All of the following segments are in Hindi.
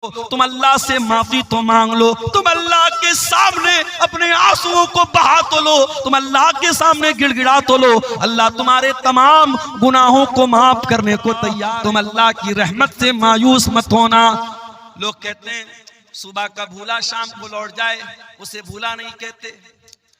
तुम अल्लाह से माफी तो मांग लो, तुम अल्लाह के सामने अपने आंसुओं को बहा तो लो, तुम अल्लाह के सामने गिड़गिड़ा तो लो, अल्लाह तुम्हारे तमाम गुनाहों को माफ करने को तैयार। तुम अल्लाह की रहमत से मायूस मत होना। लोग कहते हैं सुबह का भूला शाम को लौट जाए, उसे भूला नहीं कहते,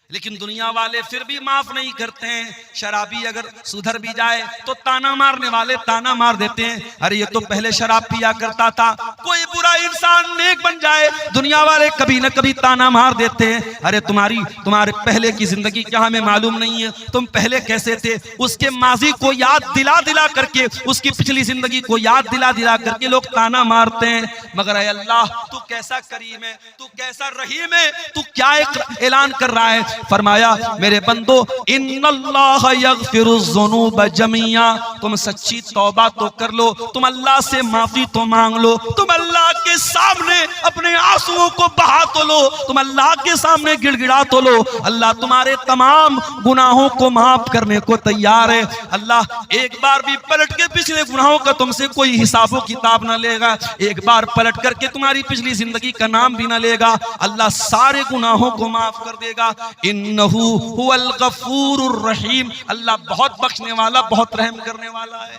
लेकिन दुनिया वाले फिर भी माफ नहीं करते हैं। शराबी अगर सुधर भी जाए तो ताना मारने वाले ताना मार देते हैं, अरे ये तो पहले शराब पिया करता था। कोई बुरा इंसान नेक बन जाए, दुनिया वाले कभी न कभी ताना मार देते हैं, अरे तुम्हारे पहले की जिंदगी क्या हमें मालूम नहीं है, तुम पहले कैसे थे। उसके माजी को याद दिला दिला करके, उसकी पिछली जिंदगी को याद दिला दिला करके लोग ताना मारते हैं। मगर अल्लाह तू कैसा करीम है, तू कैसा रहीम है, तू क्या ऐलान कर रहा है। फरमाया मेरे बंदो इन्नल्लाह यगफिरुज़्ज़ुनूब जमीआ, तुम सच्ची तौबा तो कर लो, तुम अल्लाह से माफी तो मांग लो, तुम अल्लाह के सामने अपने आंसुओं को बहा तो लो, तुम अल्लाह के सामने गिड़गिड़ा तो लो, अल्लाह तुम्हारे तमाम गुनाहों को माफ करने को तैयार है। अल्लाह एक बार भी पलट के पिछले गुनाहों का तुमसे कोई हिसाबो किताब ना लेगा, एक बार पलट करके तुम्हारी पिछली जिंदगी का नाम भी ना लेगा, अल्लाह सारे गुनाहों को माफ कर देगा। इन्नहु हुवल गफूरुर रहीम, अल्लाह बहुत बख्शने वाला, बहुत रहम करने वाला है।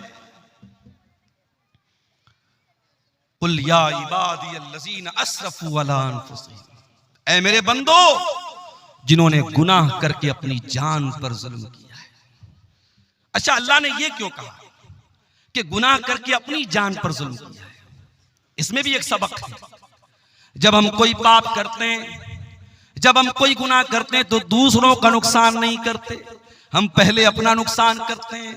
कुल या इबादियल्लज़ीना अस्रफू अला अनफुसिहिम, ऐ मेरे बंदो जिन्होंने गुनाह करके अपनी जान पर जुल्म किया है। अच्छा, अल्लाह ने ये क्यों कहा कि गुनाह करके अपनी जान पर जुल्म किया है? इसमें भी एक सबक है। जब हम कोई पाप करते हैं, जब हम कोई गुनाह करते हैं तो दूसरों का नुकसान नहीं करते, हम पहले अपना नुकसान करते हैं।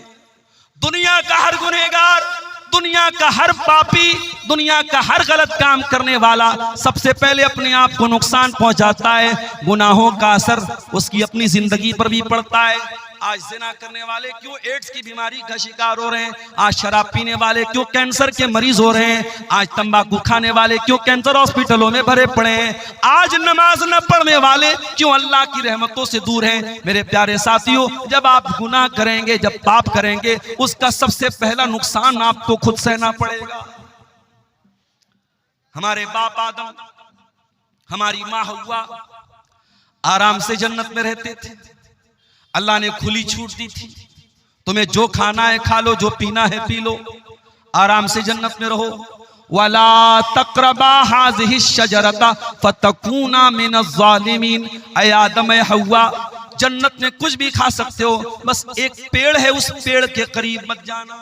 दुनिया का हर गुनहगार, दुनिया का हर पापी, दुनिया का हर गलत काम करने वाला सबसे पहले अपने आप को नुकसान पहुंचाता है। गुनाहों का असर उसकी अपनी जिंदगी पर भी पड़ता है। आज ज़िना करने वाले क्यों एड्स की बीमारी का शिकार हो रहे हैं, आज शराब पीने वाले क्यों कैंसर के मरीज हो रहे हैं, आज तंबाकू खाने वाले क्यों कैंसर हॉस्पिटलों में भरे पड़े हैं, आज नमाज न पढ़ने वाले क्यों अल्लाह की रहमतों से दूर हैं। मेरे प्यारे साथियों, जब आप गुनाह करेंगे, जब पाप करेंगे, उसका सबसे पहला नुकसान आपको खुद सहना पड़ेगा। हमारे बाप आदम, हमारी माँ हव्वा आराम से जन्नत में रहते थे, अल्लाह ने खुली छूट दी थी, तुम्हें जो खाना है खा लो, जो पीना है पी लो, आराम से जन्नत में रहो। वला तक़रबा हाज़िहि शजरता फतकूना मिनज़ ज़ालिमीन, ऐ आदम ऐ हव्वा, जन्नत में कुछ भी खा सकते हो, बस एक पेड़ है, उस पेड़ के करीब मत जाना।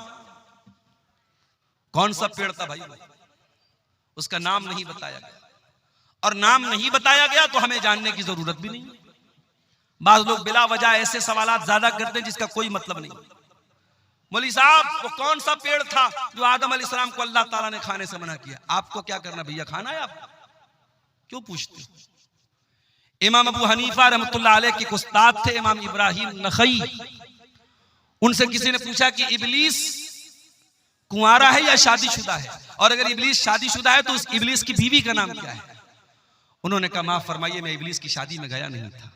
कौन सा पेड़ था भाई? उसका नाम नहीं बताया गया, और नाम नहीं बताया गया तो हमें जानने की जरूरत भी नहीं। बाज़ लोग बिला वजह ऐसे सवालात ज्यादा करते हैं जिसका कोई मतलब नहीं। मौलवी साहब, वो कौन सा पेड़ था जो आदम अलैहिस्सलाम को अल्लाह ताला ने खाने से मना किया? आपको क्या करना भैया, खाना है? आप क्यों पूछते? इमाम अबू हनीफा रहमतुल्लाह अलैह के उस्ताद थे इमाम इब्राहिम नखई, उनसे किसी ने पूछा कि इब्लीस कुंवारा है या शादीशुदा है, और अगर इब्लीस शादीशुदा है तो उस इब्लीस की बीवी का नाम क्या है? उन्होंने कहा माफ फरमाइए, मैं इब्लीस की शादी में गया नहीं था।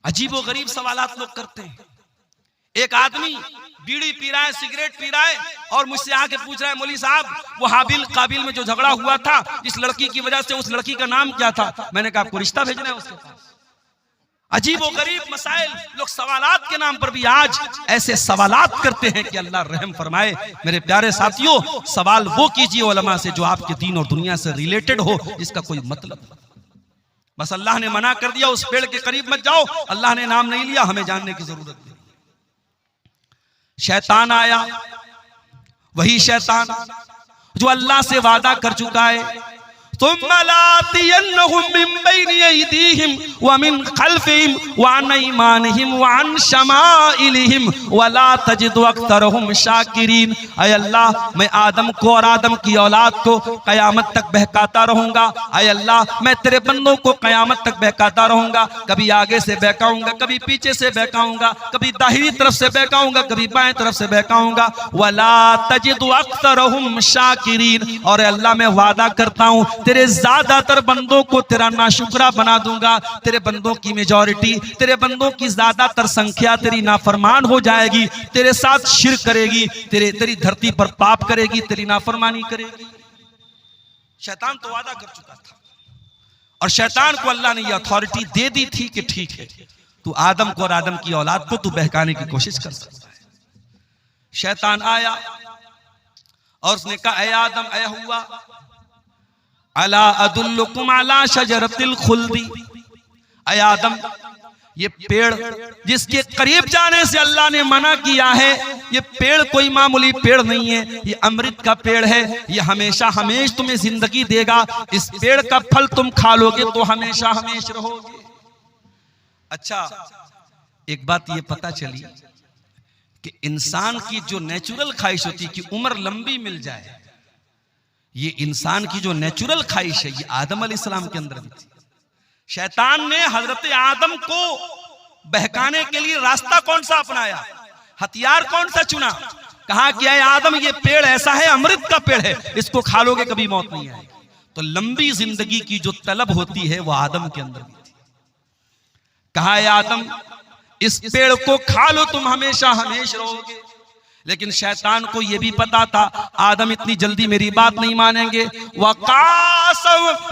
अजीबो गरीब सवालात लोग करते हैं। एक आदमी बीड़ी पी रहा है, सिगरेट पी रहा है, और मुझसे आके पूछ रहा है मौलवी साहब, वो हाबिल काबिल में जो झगड़ा हुआ था, जिस लड़की की वजह से, उस लड़की का नाम क्या था? मैंने कहा आपको रिश्ता भेजना है उसके पास। अजीबो गरीब मसाइल, लोग सवालात के नाम पर भी आज ऐसे सवालात करते हैं कि अल्लाह रहम फरमाए। मेरे प्यारे साथियों, सवाल वो कीजिए उलमा से जो आपके दीन और दुनिया से रिलेटेड हो, जिसका कोई मतलब। बस अल्लाह ने मना कर दिया उस पेड़ के करीब मत जाओ, अल्लाह ने नाम नहीं लिया, हमें जानने की जरूरत नहीं। शैतान आया, वही शैतान जो अल्लाह से वादा कर चुका है, तुम्मा लातियन्नहुम मिन बैनि अयदीहिम व मिन खल्फिहिम व अन ऐमानिहिम व अन शमाइलिहिम व ला तजिदु अक्सरहुम शाकिरीन। ऐ अल्लाह, मैं आदम को और आदम की औलाद को कयामत तक बहकाता रहूंगा। ऐ अल्लाह, मैं तेरे बंदों को कयामत तक बहकाता रहूंगा। कभी आगे से बहकाऊंगा, कभी पीछे से बहकाऊंगा, कभी दाहिनी तरफ से बहकाऊंगा, कभी बाएं तरफ से बहकाऊंगा। व ला तजिदु अक्सरहुम शाकिरीन, और अल्लाह मैं वादा करता हूं तेरे ज्यादातर बंदों को तेरा नाशुक्रा बना दूंगा। तेरे बंदों की मेजॉरिटी, तेरे बंदों की ज्यादातर संख्या तेरी नाफरमान हो जाएगी, तेरे साथ शिर्क करेगी, तेरी धरती पर पाप करेगी, तेरी नाफरमानी करेगी। शैतान तो वादा कर चुका था और शैतान को अल्लाह ने ये अथॉरिटी दे दी थी कि ठीक है, तू आदम को और आदम की औलाद को तू बहकाने की कोशिश कर सकता है। शैतान आया और उसने कहा, ऐ आदम, ऐ हुआ, अला अदुल्लुकुम अला शजरतिल खुल्दी, ऐ आदम, ये पेड़ जिसके करीब जाने से अल्लाह ने मना किया है, ये पेड़ कोई मामूली पेड़ नहीं है, ये अमृत का पेड़ है, ये हमेशा हमेश तुम्हें जिंदगी देगा, इस पेड़ का फल तुम खा लोगे तो हमेशा हमेश रहोगे। अच्छा, एक बात ये पता चली कि इंसान की जो नेचुरल ख्वाहिश होती है कि उम्र लंबी मिल जाए, ये इंसान की जो नेचुरल ख्वाहिश है, ये आदम अलैहिस्सलाम के अंदर भी थी। शैतान ने हजरत आदम को बहकाने के लिए रास्ता कौन सा अपनाया, हथियार कौन सा चुना? कहा कि ऐ आदम, ये पेड़ ऐसा है, अमृत का पेड़ है, इसको खा लोगे कभी मौत नहीं आएगी। तो लंबी जिंदगी की जो तलब होती है वो आदम के अंदर भी थी। कहा, ऐ आदम, इस पेड़ को खा लो, तुम हमेशा हमेश रहोगे। लेकिन शैतान को यह भी पता था आदम इतनी जल्दी मेरी बात नहीं मानेंगे।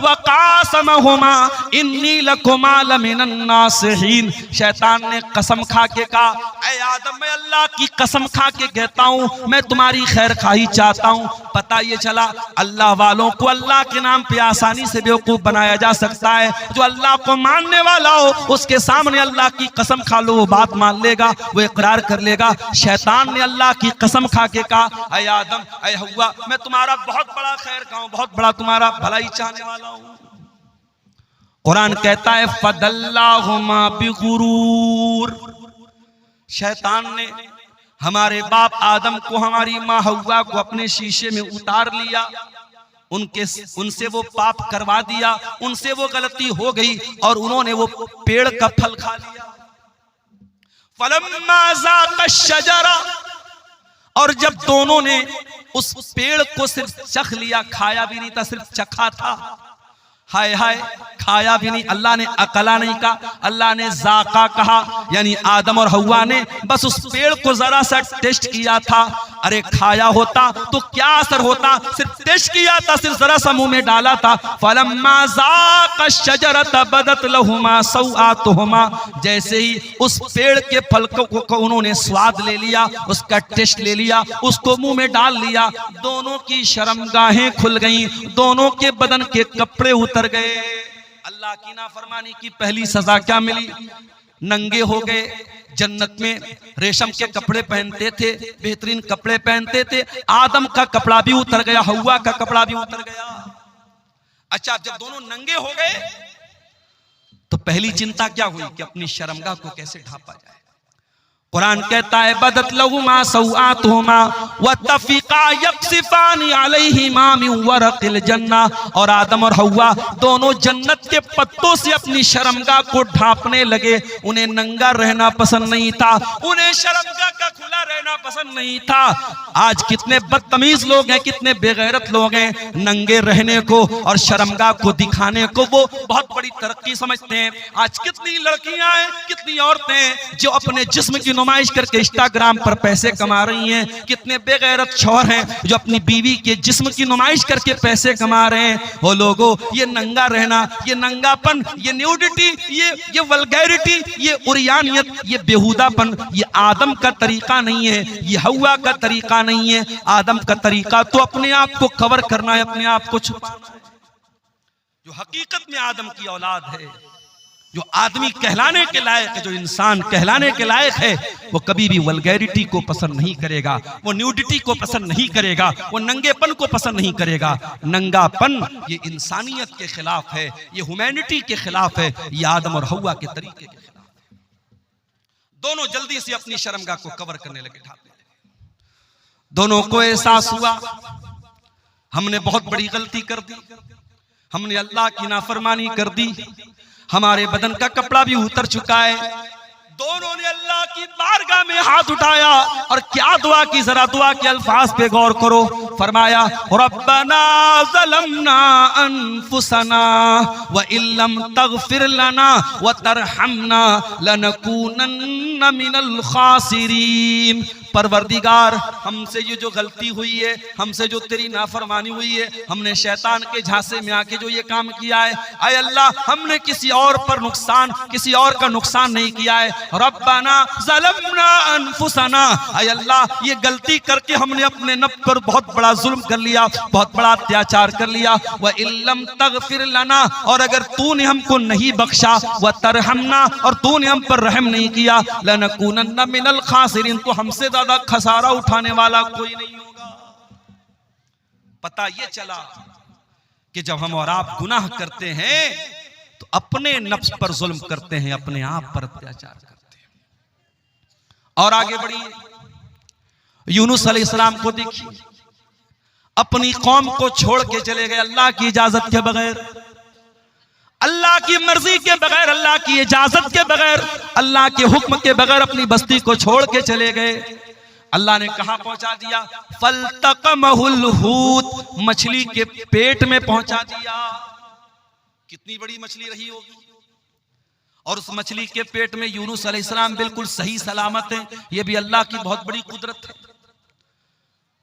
वकासमहुमा इन्नी लकुमा लमिनन नासिहीन, शैतान ने कसम खा के कहा, ऐ आदम, मैं अल्लाह की कसम खा के कहता हूं, मैं तुम्हारी खैर खाही चाहता हूं। पता ये चला अल्लाह वालों को अल्लाह के नाम पे आसानी से बेवकूफ बनाया जा सकता है। जो अल्लाह को मानने वाला हो उसके सामने अल्लाह की कसम खा लो, वो बात मान लेगा, वो इकरार कर लेगा। शैतान ने अल्लाह की कसम खा के कहा, ऐ आदम, ऐ हव्वा, मैं तुम्हारा बहुत बड़ा खैर का हूं, बहुत बड़ा तुम्हारा भलाई चाहने वाला हूं। कुरान कहता है, फदल्लाहुमा बिगुरूर, शैतान ने हमारे बाप आदम को, हमारी माँ हव्वा को अपने शीशे में उतार लिया, उनसे वो पाप करवा दिया, उनसे वो गलती हो गई और उन्होंने वो पेड़ का फल खा लिया। फलम्मा ज़ाक़ा शजरा, और जब दोनों ने उस पेड़ को सिर्फ चख लिया, खाया भी नहीं था, सिर्फ चखा था, हाय हाय, खाया भी नहीं, अल्लाह ने अकला नहीं कहा, अल्लाह ने जाका कहा, यानी आदम और हव्वा ने बस उस पेड़ को जरा सा टेस्ट किया था। अरे खाया होता तो क्या असर होता, सिर्फ टेस्ट किया था, सिर्फ जरा सा मुंह में डाला था। फलम्मा ज़ाक़ा शजरत बदत लहुमा सौआतुहुमा, जैसे ही उस पेड़ के फल को उन्होंने स्वाद ले लिया, उसका टेस्ट ले लिया, उसको मुंह में डाल लिया, दोनों की शर्मगाहें खुल गईं, दोनों के बदन के कपड़े उतर गए। अल्लाह की नाफरमानी की पहली सजा क्या मिली? नंगे हो गए। जन्नत में रेशम के कपड़े पहनते थे, बेहतरीन कपड़े पहनते थे, आदम का कपड़ा भी उतर गया, हव्वा का कपड़ा भी उतर गया। अच्छा, जब दोनों नंगे हो गए तो पहली चिंता क्या हुई कि अपनी शर्मगाह को कैसे ढांपा जाए। कुरान कहता है, बदत लहुमा सौआतुहुमा वतफिका यक्सिफानी अलैहिमा मिन वरक़िल जन्ना, और आदम और हव्वा दोनों जन्नत के पत्तों से अपनी शर्मगाह को ढांपने लगे। उन्हें नंगा रहना पसंद नहीं था, उन्हें शर्मगाह का खुला रहना पसंद नहीं था। आज कितने बदतमीज लोग हैं, कितने बेगैरत लोग हैं, नंगे रहने को और शर्मगाह को दिखाने को वो बहुत बड़ी तरक्की समझते हैं। आज कितनी लड़कियां हैं, कितनी औरतें हैं जो अपने जिस्म की नुमाइश करके इंस्टाग्राम पर पैसे कमा रही हैं। कितने बेगैरत शौहर हैं जो अपनी बीवी के जिस्म की नुमाइश करके पैसे कमा रहे हैं। वो लोगों, ये नंगा रहना, ये नंगापन, ये न्यूडिटी, ये वल्गैरिटी, ये उरियानियत, ये बेहुदापन, ये आदम का तरीका नहीं है, ये हव्वा का तरीका नहीं है। आदम का तरीका तो अपने आप को कवर करना है, अपने आप को छुपाना है। जो हकीकत में आदम की औलाद है, जो आदमी कहलाने के लायक है, जो इंसान कहलाने के लायक है, वो कभी भी वल्गैरिटी को पसंद नहीं करेगा, वो न्यूडिटी को पसंद नहीं करेगा, वो नंगेपन को पसंद नहीं करेगा। नंगापन ये इंसानियत के खिलाफ है, ये ह्यूमैनिटी के खिलाफ है, ये आदम और हव्वा के तरीके के खिलाफ है। दोनों जल्दी से अपनी शर्मगाह को कवर करने लगे, ढांपने लगे। दोनों को एहसास हुआ हमने बहुत बड़ी गलती कर दी, हमने अल्लाह की नाफरमानी कर दी, हमारे बदन का कपड़ा भी उतर चुका है। दोनों ने अल्लाह की बारगाह में हाथ उठाया और क्या दुआ की, जरा दुआ के अल्फाज पे गौर करो। फरमाया, रब्बना ज़लमना अनफुसना व इल्लम तगफिर लना व तरहमना लनकूनन्न मिनल खासिरीन। परवरदिगार हमसे ये जो गलती हुई है, हमसे जो तेरी नाफरमानी हुई है, हमने शैतान के झांसे में आके जो ये काम किया है, आय अल्लाह हमने किसी और पर नुकसान, किसी और का नुकसान नहीं किया है। रब्बाना ज़लमना अनफुसना, आय अल्लाह ये गलती करके हमने अपने नफ्स पर बहुत बड़ा जुल्म कर लिया, बहुत बड़ा अत्याचार कर लिया। व इल्लम तगफिर लना, और अगर तूने हमको नहीं बख्शा, व तरहमना, और तूने हम पर रहम नहीं किया, लनकूनन्ना मिनल खासिरीन, तो हमसे ज्यादा खसारा उठाने वाला कोई नहीं होगा। पता ये चला कि जब हम और आप गुनाह करते हैं तो अपने नफ्स पर जुल्म करते हैं, अपने आप पर अत्याचार करते हैं। और आगे बढ़िए, यूनुस अलैहिस्सलाम को देखिए, अपनी कौम को छोड़ के चले गए अल्लाह की इजाजत के बगैर, अल्लाह की मर्जी के बगैर, अल्लाह की इजाजत के बगैर, अल्लाह के हुक्म के बगैर अपनी बस्ती को छोड़ के चले गए। अल्लाह ने कहां पहुंचा दिया? फल्तकमहुल हूत, मछली के पेट में पहुंचा दिया। कितनी बड़ी मछली रही होगी, और उस मछली के पेट में यूनुस अलैहिस्सलाम बिल्कुल सही सलामत है। यह भी अल्लाह की बहुत बड़ी कुदरत है।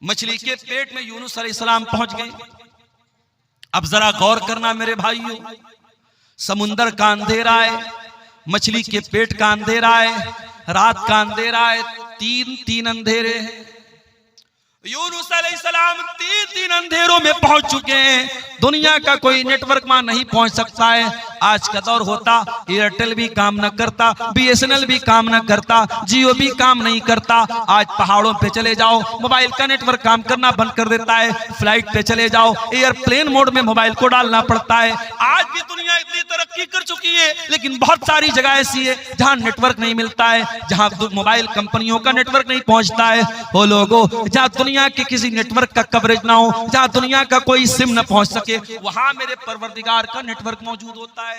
मछली के पेट में यूनुस अलैहिस्सलाम पहुंच गए। अब जरा गौर करना मेरे भाइयों, समुंदर का अंधेरा है, मछली के पेट का अंधेरा है, रात का अंधेरा है, तीन अंधेरे हैं। यूनुस अलैहिस्सलाम तीन अंधेरों में पहुंच चुके हैं। दुनिया का कोई नेटवर्क वहां नहीं पहुंच सकता है। आज का दौर होता, एयरटेल भी काम न करता, BSNL भी काम न करता, जियो भी काम नहीं करता। आज पहाड़ों पे चले जाओ, मोबाइल का नेटवर्क काम करना बंद कर देता है। फ्लाइट पे चले जाओ, एयरप्लेन मोड में मोबाइल को डालना पड़ता है। आज भी दुनिया इतनी तरक्की कर चुकी है, लेकिन बहुत सारी जगह ऐसी है जहां नेटवर्क नहीं मिलता है, जहां मोबाइल कंपनियों का नेटवर्क नहीं पहुंचता है। वो लोगों, जहां दुनिया के किसी नेटवर्क का कवरेज ना हो, जहां दुनिया का कोई सिम न पहुंच सके, वहां मेरे परवरदिगार का नेटवर्क मौजूद होता है।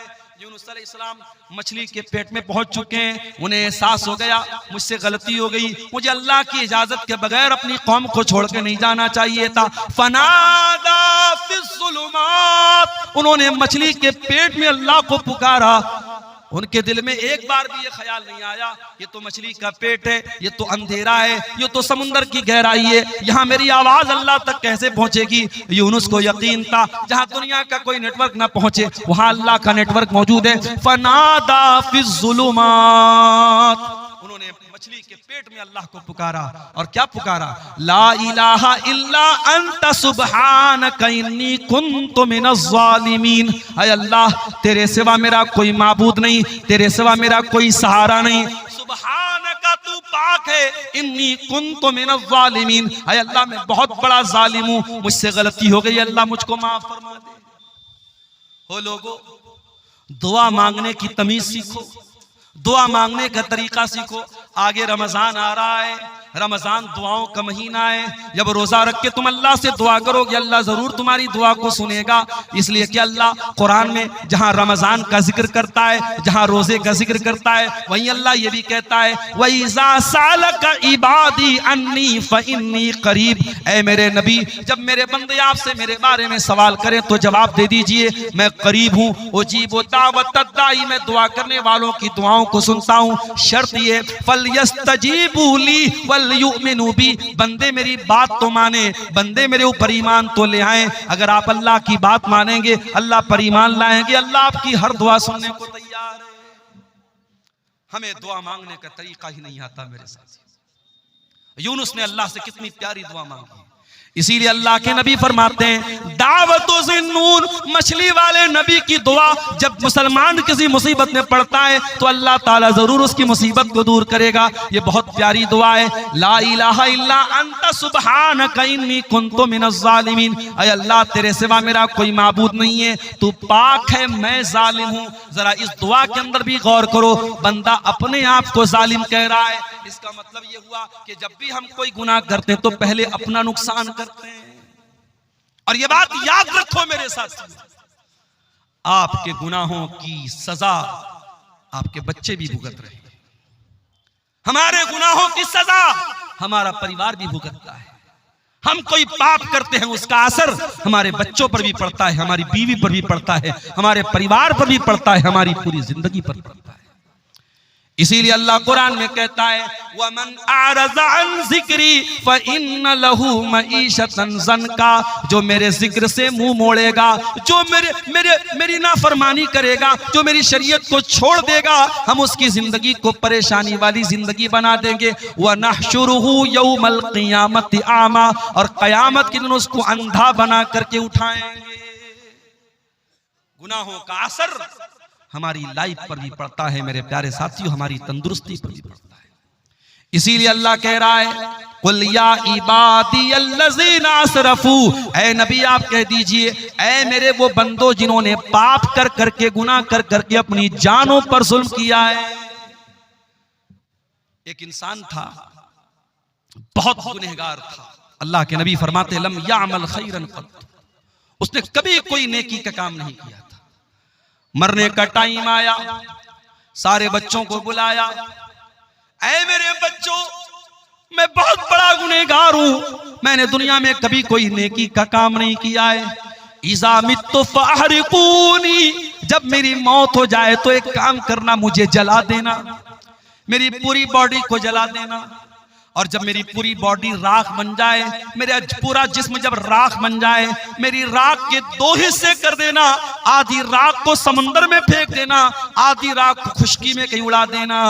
यूनुस अलैहिस्सलाम मछली के पेट में पहुंच चुके हैं। उन्हें एहसास हो गया, मुझसे गलती हो गई, मुझे अल्लाह की इजाजत के बगैर अपनी कौम को छोड़ के नहीं जाना चाहिए था। फनादा फिज़्ज़ुलुमात, उन्होंने मछली के पेट में अल्लाह को पुकारा। उनके दिल में एक बार भी ये ख्याल नहीं आया, ये तो मछली का पेट है, ये तो अंधेरा है, ये तो समुंदर की गहराई है, यहाँ मेरी आवाज अल्लाह तक कैसे पहुंचेगी। यूनुस को यकीन था जहाँ दुनिया का कोई नेटवर्क ना पहुंचे, वहां अल्लाह का नेटवर्क मौजूद है। फनादा फिज़्ज़ुलुमात, उन्होंने मछली के पेट में अल्लाह को पुकारा। और क्या पुकारा? ला इलाहा इल्ला अंत सुब्हानका इन्नी कुन्तु मिनज़ ज़ालिमीन। ऐ अल्लाह, तेरे सिवा मेरा कोई माबूद नहीं, तेरे सिवा मेरा कोई सहारा नहीं। सुब्हानका, तू पाक है। इन्नी कुन्तु मिनज़ ज़ालिमीन, ऐ अल्लाह मैं बहुत बड़ा जालिम हूं, मुझसे गलती हो गई, अल्लाह मुझको माफ फरमा दे। हो लोगों, दुआ मांगने की तमीज सीखो, दुआ मांगने का तरीका सीखो। आगे रमजान आ रहा है, रमजान दुआओं का महीना है। जब रोजा रख के तुम अल्लाह से दुआ करोगे, अल्लाह जरूर तुम्हारी दुआ को सुनेगा। इसलिए कि अल्लाह कुरान में जहां रमजान का जिक्र करता है, जहां रोजे का जिक्र करता है, वहीं अल्लाह ये भी कहता है, वइज़ा सालका इबादी अन्नी फइन्नी करीब। ऐ मेरे नबी, जब मेरे बंदे आपसे मेरे बारे में सवाल करें तो जवाब दे दीजिए, मैं करीब हूँ। उजीबु दावतद दाई, मैं दुआ करने वालों की दुआओं को सुनता हूँ। शर्त ये, फलयस्तजीबू ली वलयुमिनू बी, बंदे मेरी बात तो माने, बंदे मेरे ऊपर ईमान तो ले आए। अगर आप अल्लाह की बात मानेंगे, अल्लाह पर ईमान लाएंगे, अल्लाह आपकी हर दुआ सुनने को तैयार है। हमें दुआ मांगने का तरीका ही नहीं आता मेरे साथी। यूनुस ने अल्लाह से कितनी प्यारी दुआ मांगी, इसीलिए अल्लाह के नबी फरमाते हैं, दावतो ज़िन्नून, मछली वाले नबी की दुआ, जब मुसलमान किसी मुसीबत में पड़ता है तो अल्लाह ताला जरूर उसकी मुसीबत को दूर करेगा। ये बहुत प्यारी दुआ है। ला इलाहा इल्ला अंत सुब्हानका इन्नी कुन्तु मिनज़ ज़ालिमीन। ऐ अल्लाह, तेरे सिवा मेरा कोई माबूद नहीं है, तू पाक है, मैं जालिम हूँ। जरा इस दुआ के अंदर भी गौर करो, बंदा अपने आप को जालिम कह रहा है। इसका मतलब ये हुआ कि जब भी हम कोई गुनाह करते हैं तो पहले अपना नुकसान करते हैं। और ये बात याद रखो मेरे साथ, आपके गुनाहों की सजा आपके बच्चे भी भुगत रहे हैं, हमारे गुनाहों की सजा हमारा परिवार भी भुगतता है। हम कोई पाप करते हैं, उसका असर हमारे बच्चों पर भी पड़ता है, हमारी बीवी पर भी पड़ता है, हमारे परिवार पर भी पड़ता है, हमारी पूरी जिंदगी पर पड़ता है। इसीलिए अल्लाह कुरान में कहता है वमन आरज़ा अन ज़िक्री फ़इन्न लहू मईशतन ज़नका, जो मेरे जिक्र से मुंह मोड़ेगा, जो मेरी नाफरमानी करेगा, जो मेरी शरीयत को छोड़ देगा, हम उसकी जिंदगी को परेशानी वाली जिंदगी बना देंगे। व नहशुरुहु यौमल क़ियामति आमा, और क़यामत के दिन उसको अंधा बना करके उठाएंगे। गुनाहों का असर हमारी लाइफ पर भी पड़ता है मेरे प्यारे साथियों, हमारी तंदुरुस्ती पर भी पड़ता है। इसीलिए अल्लाह कह रहा है कुल या इबादियल्लज़ीना असरफू, ऐ नबी आप कह दीजिए, ऐ मेरे वो बंदो जिन्होंने पाप कर करके, गुनाह कर करके अपनी जानों पर जुल्म किया है। एक इंसान था, बहुत गुनहगार था। अल्लाह के नबी फरमाते लम यामल खैरन क़त्त, उसने कभी कोई नेकी का काम नहीं किया था। मरने का टाइम आया, सारे बच्चों को बुलाया, ऐ मेरे बच्चों, मैं बहुत बड़ा गुनहगार हूं, मैंने दुनिया में कभी कोई नेकी का काम नहीं किया है। इज़ा मित्तु फअहरिकूनी, जब मेरी मौत हो जाए तो एक काम करना, मुझे जला देना, मेरी पूरी बॉडी को जला देना। और जब मेरी पूरी बॉडी राख बन जाए, मेरा पूरा जिस्म जब राख बन जाए, मेरी राख के दो हिस्से कर देना, आधी राख को समंदर में फेंक देना, आधी राख को खुशकी में कहीं उड़ा देना।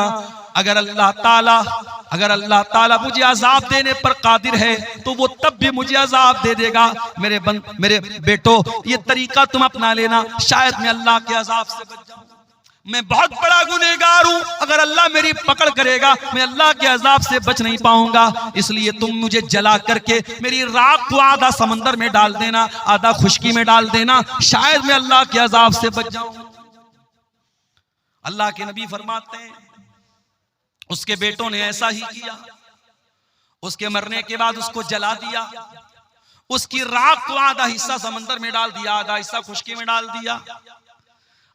अगर अल्लाह ताला मुझे अजाब देने पर कादिर है तो वो तब भी मुझे अजाब दे देगा। मेरे बेटो, ये तरीका तुम अपना लेना, शायद मैं अल्लाह के अजाब से बच जाऊं। मैं बहुत बड़ा गुनहगार हूं, अगर अल्लाह मेरी पकड़ करेगा मैं अल्लाह के अजाब से बच नहीं पाऊंगा, इसलिए तुम मुझे जला करके मेरी राख को आधा समंदर में डाल देना, आधा खुशकी में डाल देना, शायद मैं अल्लाह के अजाब से बच जाऊं। अल्लाह के नबी फरमाते हैं उसके बेटों ने ऐसा ही किया। उसके मरने के बाद उसको जला दिया, उसकी राख को आधा हिस्सा समंदर में डाल दिया, आधा हिस्सा खुशकी में डाल दिया।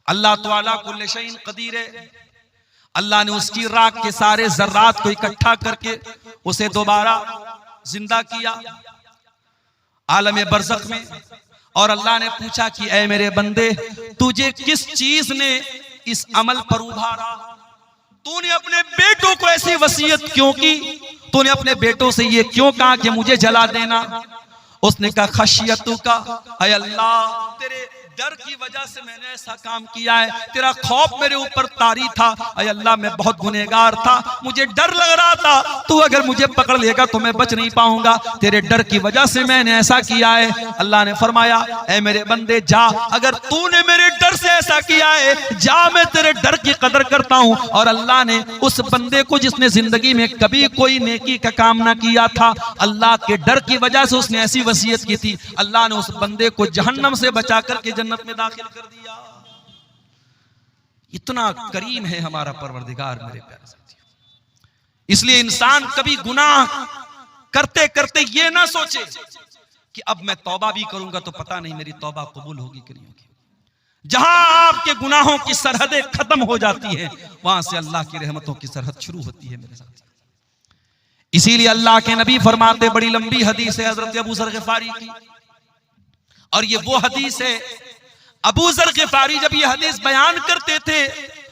अल्लाह ताला कुल्ले शैइन कदीर है, अल्लाह ने उसकी राख के सारे जर्रात को इकट्ठा करके उसे दोबारा जिंदा किया आलम बरज़ख में। और अल्लाह ने पूछा कि ऐ मेरे बंदे, तुझे किस चीज ने इस अमल पर उभारा? तूने अपने बेटों को ऐसी वसीयत क्यों की? तूने अपने बेटों से ये क्यों कहा कि मुझे जला देना? उसने कहा खशियतु का, ऐ अल्लाह तेरे डर की वजह से मैंने ऐसा काम किया है, तेरा खौफ मेरे ऊपर तारी था। ऐ अल्लाह मैं बहुत गुनहगार था, मुझे डर लग रहा था तू अगर मुझे पकड़ लेगा तो मैं बच नहीं पाऊंगा, तेरे डर की वजह से मैंने ऐसा किया है। अल्लाह ने फरमाया ऐ मेरे बंदे जा, अगर तूने मेरे डर से ऐसा किया है जा, मैं तेरे डर की कदर करता हूं। और अल्लाह ने उस बंदे को जिसने जिंदगी में कभी कोई नेकी का काम ना किया था, अल्लाह के डर की वजह से उसने ऐसी वसीयत की थी, अल्लाह ने उस बंदे को जहन्नम से बचा करके जन्नत में दाखिल कर दिया। इतना करीम है हमारा परवरदिगार मेरे प्यारे साथियों। इसलिए इंसान कभी गुनाह करते करते ये ना सोचे कि अब मैं तौबा भी करूंगा तो पता नहीं मेरी तौबा कबूल होगी कि नहीं होगी। जहां आपके गुनाहों की सरहदें खत्म हो जाती हैं, वहां से अल्लाह की रहमतों की सरहद शुरू होती है मेरे साथियों। इसीलिए अल्लाह के नबी फरमाते, बड़ी लंबी हदीस है हजरत अबू ज़र ग़िफ़ारी की, और ये वो हदीस है, अबू ज़र ग़िफ़ारी जब ये हदीस बयान करते थे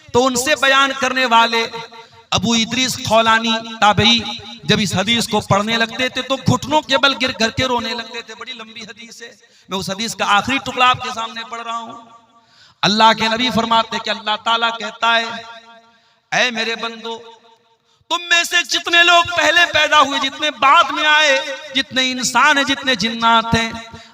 तो उनसे बयान करने वाले अबू इद्रीस खौलानी ताबई जब इस हदीस को पढ़ने लगते थे तो घुटनों के बल गिर करके रोने लगते थे। बड़ी लंबी हदीस है, मैं उस हदीस का आखिरी टुकड़ा आपके सामने पढ़ रहा हूं। अल्लाह के नबी फरमाते कि अल्लाह ताला कहता है, ऐ मेरे बंदो, तुम में से जितने लोग पहले पैदा हुए, जितने बाद में आए, जितने इंसान हैं, जितने जिन्नात हैं,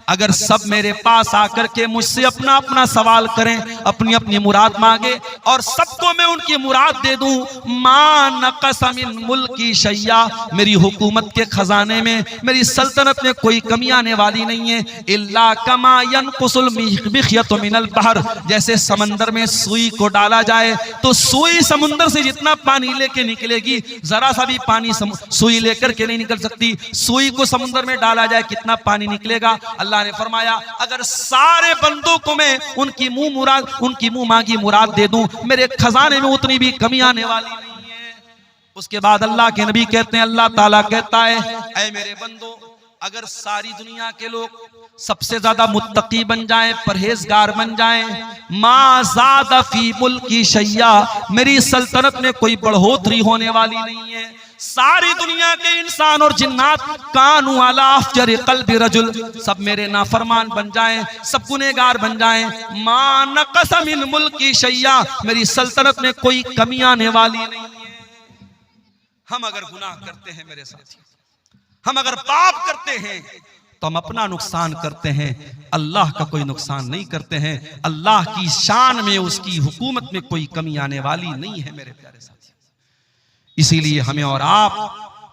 अगर सब मेरे पास आकर के मुझसे अपना अपना सवाल करें, अपनी अपनी मुराद मांगे और सबको मैं उनकी मुराद दे दूं, मा नक़स मिन मुल्की शैया, मेरी हुकूमत के खजाने में, मेरी सल्तनत में कोई कमी आने वाली नहीं है। इल्ला कमा यनकुसुल मिख्यतु मिनल बहर, जैसे समंदर में सुई को डाला जाए तो सुई समुंदर से जितना पानी लेके निकलेगी, जरा सा भी पानी सुई लेकर के नहीं निकल सकती। सुई को समुंदर में डाला जाए कितना पानी निकलेगा? अल्लाह ने फरमाया अगर सारे बंदों को मैं उनकी मुंह मांगी मुराद दे दूं, मेरे खजाने में उतनी भी कमी आने वाली नहीं है। उसके बाद अल्लाह के नबी कहते हैं, अल्लाह ताला कहता है, ऐ मेरे बंदो, अगर सारी दुनिया के लोग सबसे ज्यादा मुत्तकी बन जाएं, परहेजगार बन जाएं, मा ज़ादा फी मुल्की शैया, मेरी सल्तनत में कोई बढ़ोतरी होने वाली नहीं है। सारी दुनिया के इंसान और जिन्नात कानू अला अफजर क़ल्बि रजुल, सब मेरे नाफरमान बन जाएं, सब गुनहगार बन जाएं, मा नक़स मिन मुल्की शैया, मेरी सल्तनत में कोई कमी आने वाली नहीं है। हम अगर गुनाह करते हैं मेरे साथियों, हम अगर पाप करते हैं तो हम अपना नुकसान करते हैं, अल्लाह का कोई नुकसान नहीं करते हैं। अल्लाह की शान में, उसकी हुकूमत में कोई कमी आने वाली नहीं है मेरे प्यारे साथियों। इसीलिए हमें और आप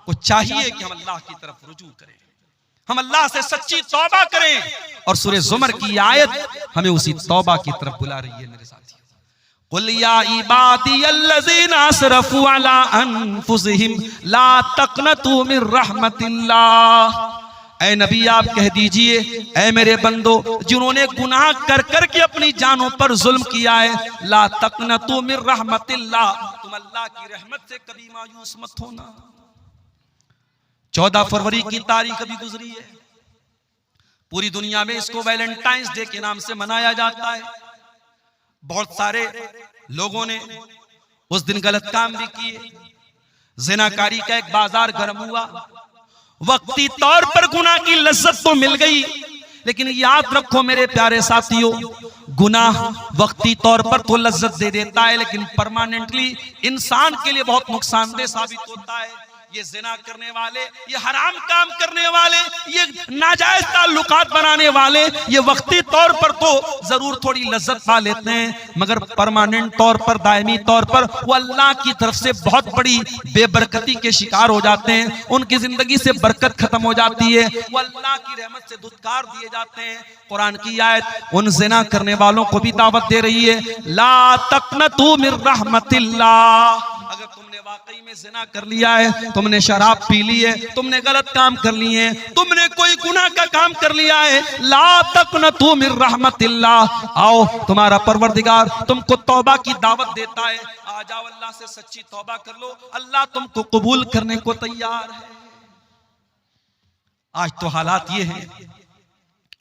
को चाहिए कि हम अल्लाह की तरफ रुजू करें, हम अल्लाह से सच्ची तौबा करें, और सूरह ज़ुमर की आयत हमें उसी तौबा की तरफ बुला रही है मेरे साथियों। कुल या इबादियल्लज़ीना असरफू अला अनफुसिहिम ला तक़नतू मिन रहमतिल्लाह, ऐ नबी आप कह दीजिए, ऐ मेरे बंदो जिन्होंने गुनाह कर कर के अपनी जानों पर जुल्म किया है, ला तक़नतू मिन रहमतिल्लाह, तुम अल्लाह की रहमत से कभी मायूस मत होना। 14 फरवरी की तारीख अभी गुजरी है, पूरी दुनिया में इसको वैलेंटाइंस डे के नाम से मनाया जाता है। बहुत सारे लोगों ने उस दिन गलत काम भी किए, ज़िनाकारी का एक बाजार गर्म हुआ, वक्ती तौर पर गुनाह की लज्जत तो मिल गई, लेकिन याद रखो मेरे प्यारे साथियों, गुनाह वक्ती तौर पर तो लज्जत दे देता है, लेकिन परमानेंटली इंसान के लिए बहुत नुकसानदेह साबित होता है। ये जिना करने वाले, ये हराम काम करने वाले, ये नाजायज ताल्लुकात बनाने वाले, ये वक्ती तौर पर तो जरूर थोड़ी लज्जत पा लेते हैं, मगर परमानेंट तौर पर, दायमी तौर पर वो अल्लाह की तरफ से बहुत बड़ी बेबरकती के शिकार हो जाते हैं। उनकी जिंदगी से बरकत खत्म हो जाती है, वो अल्लाह की रहमत से धुतकार दिए जाते हैं। कुरान की आयत उन जिना करने वालों को भी दावत दे रही है, ला तक़नतू मिन रहमतिल्लाह, अगर तुमने वाकई में जिना कर लिया है, तुमने शराब पी ली है, तुमने गलत काम कर लिए हैं, तुमने कोई गुनाह का काम कर लिया है, ला तक़नतू मिन रहमतिल्लाह, आओ तुम्हारा परवरदिगार तुमको तौबा की दावत देता है, आ जाओ अल्लाह से सच्ची तौबा कर लो, अल्लाह तुमको कबूल करने को तैयार है। आज तो हालात ये हैं,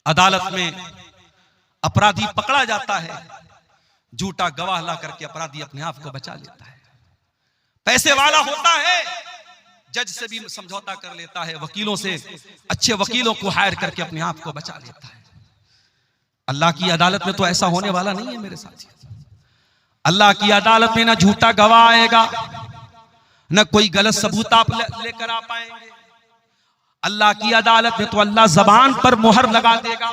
अदालत में अपराधी पकड़ा जाता है, झूठा गवाह ला करके अपराधी अपने आप को बचा लेता है। पैसे वाला होता है, जज से भी समझौता कर लेता है, वकीलों से, अच्छे वकीलों को हायर करके अपने आप को बचा लेता है। अल्लाह की अदालत में तो ऐसा होने वाला नहीं है मेरे साथियों। अल्लाह की अदालत में ना झूठा गवाह आएगा, न कोई गलत सबूत आप लेकर आ पाएंगे। अल्लाह की अदालत में तो अल्लाह जबान पर मुहर लगा देगा।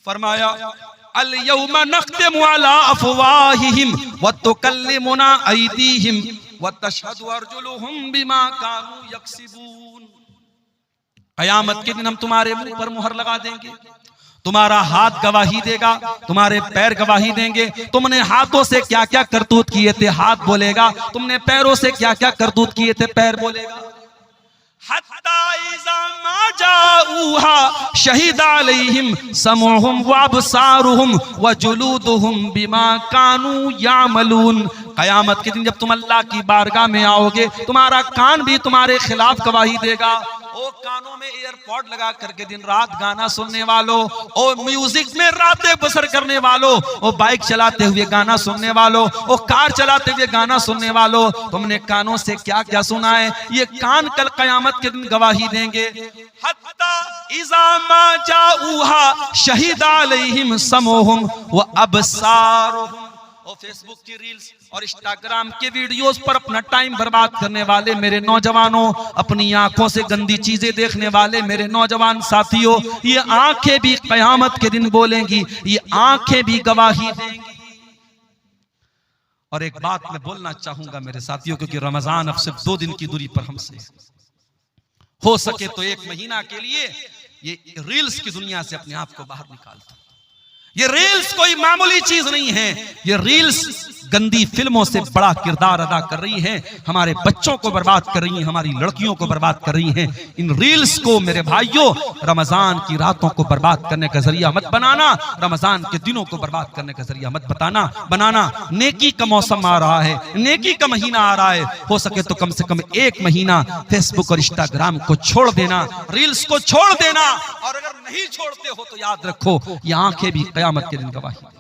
फरमाया अल यौमा नख्तिमु अला अफवाहिहिम व तुकल्लिमुना अयदीहिम व तशहदु अर्जुलुहुम बिमा कानू यक्सिबून, कयामत के दिन हम तुम्हारे मुंह पर मुहर लगा देंगे, तुम्हारा हाथ गवाही देगा, तुम्हारे पैर गवाही देंगे। तुमने हाथों से क्या क्या करतूत किए थे, हाथ बोलेगा, तुमने पैरों से क्या क्या करतूत किए थे, पैर बोलेगा। हत्ता इज़ा मा जाऊहा शहीद अलैहिम समउहुम व अबसारुहुम व जुलूदुहुम बिमा कानू यामलून, कयामत के दिन जब तुम अल्लाह की बारगाह में आओगे, तुम्हारा कान भी तुम्हारे खिलाफ गवाही देगा। ओ कानों में एयरपॉड लगा करके दिन रात गाना सुनने वालों, ओ म्यूजिक में रातें बसर करने वालों, ओ बाइक चलाते हुए गाना सुनने वालों, ओ कार चलाते हुए गाना सुनने वालों, तुमने कानों से क्या क्या सुना है, ये कान कल कयामत के दिन गवाही देंगे। हत्ता इज़ा मा जाऊहा शहीद अलैहिम समउहुम व अबसारुहुम, और फेसबुक की रील्स और इंस्टाग्राम के वीडियोस पर अपना टाइम बर्बाद करने वाले मेरे नौजवानों, अपनी आंखों से गंदी चीजें देखने वाले मेरे नौजवान साथियों, ये आंखें भी कयामत के दिन बोलेंगी, ये आंखें भी गवाही देंगी। और एक बात मैं बोलना चाहूंगा मेरे साथियों, क्योंकि रमजान अब सिर्फ 2 दिन की दूरी पर हमसे, हो सके तो 1 महीना के लिए ये रील्स की दुनिया से अपने आप को बाहर निकाल दो, ये रील्स कोई मामूली चीज नहीं है। ये रील्स गंदी फिल्मों से बड़ा किरदार अदा कर रही हैं, हमारे बच्चों को बर्बाद कर रही हैं, हमारी लड़कियों को बर्बाद कर रही हैं। इन रील्स को मेरे भाइयों रमजान की रातों को बर्बाद करने का जरिया मत बनाना, रमजान के दिनों को बर्बाद करने का जरिया मत बनाना। नेकी का मौसम आ रहा है, नेकी का महीना आ रहा है, हो सके तो कम से कम एक महीना फेसबुक और इंस्टाग्राम को छोड़ देना, रील्स को छोड़ देना। और अगर नहीं छोड़ते हो तो याद रखो ये आंखें भी कयामत के दिन गवाही देंगी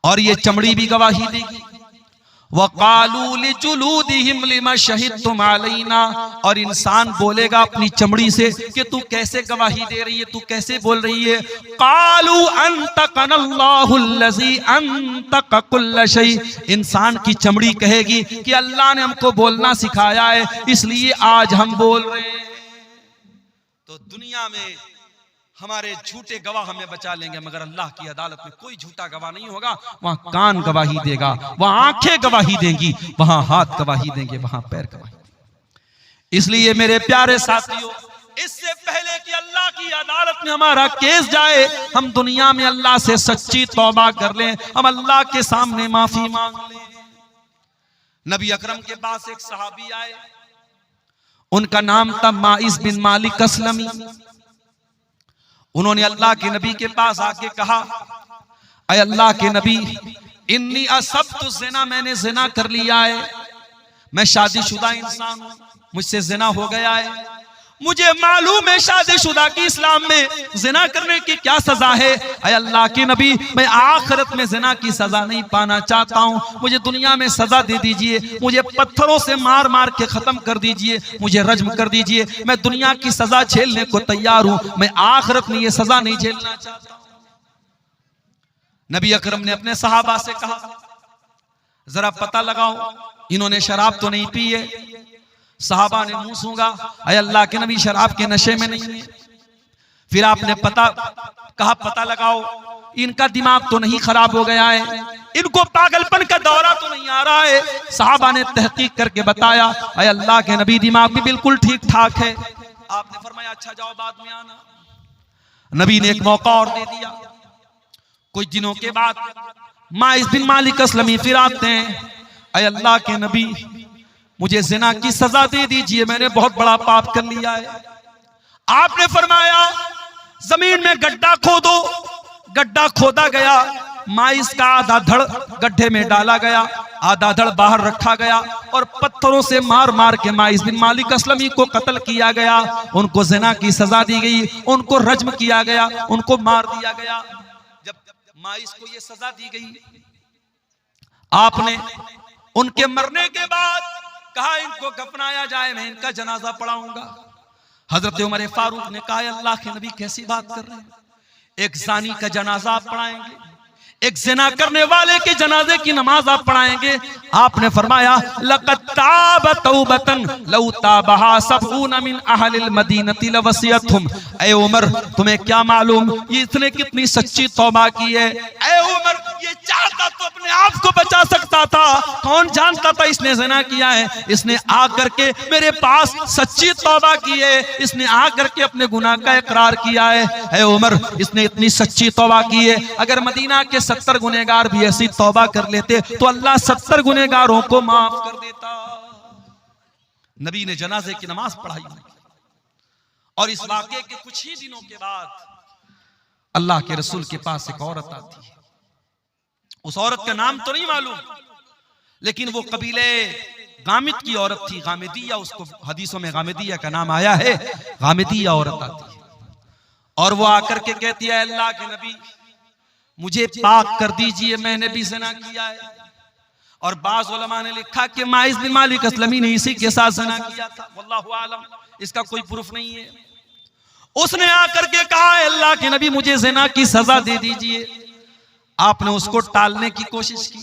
और ये चमड़ी भी गवाही देगी। वक़ालू लिजुलूदिहिम लिमा शहिदतुम अलैना, और इंसान बोलेगा अपनी चमड़ी से कि तू कैसे गवाही दे रही है, तू कैसे बोल रही है। क़ालू अंतक़नल्लाहु अल्लज़ी अंतक़ कुल्ल शै, इंसान की चमड़ी कहेगी कि अल्लाह ने हमको बोलना सिखाया है इसलिए आज हम बोल रहे हैं। तो दुनिया में हमारे झूठे गवाह हमें बचा लेंगे, मगर अल्लाह की अदालत में कोई झूठा गवाह नहीं होगा। वहां कान गवाही देगा, वहां आंखें गवाही देंगी, वहां हाथ गवाही देंगे, वहां पैर गवाही देंगे। इसलिए मेरे प्यारे साथियों, इससे पहले कि अल्लाह की अदालत में हमारा केस जाए, हम दुनिया में अल्लाह से सच्ची तौबा कर लें, हम अल्लाह के सामने माफी मांग लें। नबी अकरम के पास एक सहाबी आए, उनका नाम था माइस बिन मालिक असलमी। उन्होंने अल्लाह के नबी के पास आके कहा, अय अल्लाह के नबी, इन्नी असब्तु ज़िना, मैंने ज़िना कर लिया है, मैं शादीशुदा इंसान हूं, मुझसे ज़िना हो गया है, मुझे मालूम है शादीशुदा की इस्लाम में ज़िना करने की क्या सजा है। अय अल्लाह के नबी, मैं आखिरत में ज़िना की सजा नहीं पाना चाहता हूँ, मुझे दुनिया में सजा दे दीजिए, मुझे पत्थरों से मार मार के खत्म कर दीजिए, मुझे रज्म कर दीजिए, मैं दुनिया की सजा झेलने को तैयार हूँ, मैं आखिरत में ये सजा नहीं झेलना चाहता। नबी अकरम ने अपने सहाबा से कहा, जरा पता लगाओ इन्होंने शराब तो नहीं पी है। सहाबा ने मुंह सूंघा, अय अल्लाह के नबी शराब के नशे में नहीं है। फिर आपने कहा पता लगाओ इनका दिमाग तो नहीं खराब हो गया है, इनको पागलपन का दौरा तो नहीं आ रहा है। सहाबा ने तहकीक करके बताया, अय अल्लाह के नबी दिमाग भी बिल्कुल ठीक ठाक है। आपने फरमाया अच्छा जाओ बाद में आना। नबी ने एक मौका और दे दिया। कुछ दिनों के बाद माइस बिन मालिक असलमी फिर आते हैं, अय अल्लाह के नबी मुझे ज़िना की सजा दे दीजिए, मैंने बहुत बड़ा पाप कर लिया है। आपने फरमाया जमीन में गड्ढा खोदो। गड्ढा खोदा गया, माइस का आधा धड़ गड्ढे में डाला गया, आधा धड़ बाहर रखा गया और पत्थरों से मार मार के माइस बिन मालिक असलमी को कत्ल किया गया। उनको ज़िना की सजा दी गई, उनको रज्म किया गया, उनको मार दिया गया। जब माइस को ये सजा दी गई, आपने उनके मरने के बाद कहा इनको कफनाया जाए, मैं इनका जनाजा पढ़ाऊंगा। हजरत उमर फारूक ने कहा अल्लाह के नबी कैसी बात कर रहे हैं, एक जानी का जनाजा आप पढ़ाएंगे, एक ज़िना करने वाले के जनाजे की नमाज आप पढ़ाएंगे। आपने फरमाया लक़द ताब तौबतन लौ ताबहा सबऊन मिन अहलिल मदीनति लवसियतहुम। ऐ उमर तुम्हें क्या मालूम ये इसने कितनी सच्ची तौबा की है। ऐ उमर ये चाहता तो अपने आप को बचा सकता था, कौन जानता था इसने ज़िना किया है। इसने आकर के मेरे पास सच्ची तौबा की है, इसने आकर के अपने गुनाह का इकरार किया है। ऐ उमर इसने इतनी सच्ची तौबा की है, अगर मदीना के 70 गुनहगार भी ऐसी तौबा कर लेते तो अल्लाह 70 गुनहगारों को माफ कर देता। नबी ने जनाजे की नमाज पढ़ाई। और इस वाक़े के कुछ ही दिनों के बाद अल्लाह के रसूल के पास एक औरत आती है। उस औरत का नाम तो नहीं मालूम, लेकिन वो कबीले गामिद की औरत थी, गामिदिया, उसको हदीसों में गामिदिया का नाम आया है। गामिदिया औरत आती है और वो आकर के कहती है अल्लाह के नबी मुझे पाक कर दीजिए, मैंने भी ज़िना किया है। और बाज़ उलमा ने लिखा कि माइस बिन मालिक असलमी ने इसी के साथ ज़िना किया था, वल्लाहु आलम, इसका कोई प्रूफ नहीं है। उसने आकर के कहा अल्लाह के नबी मुझे ज़िना की सजा दे दीजिए। आपने उसको टालने की कोशिश की।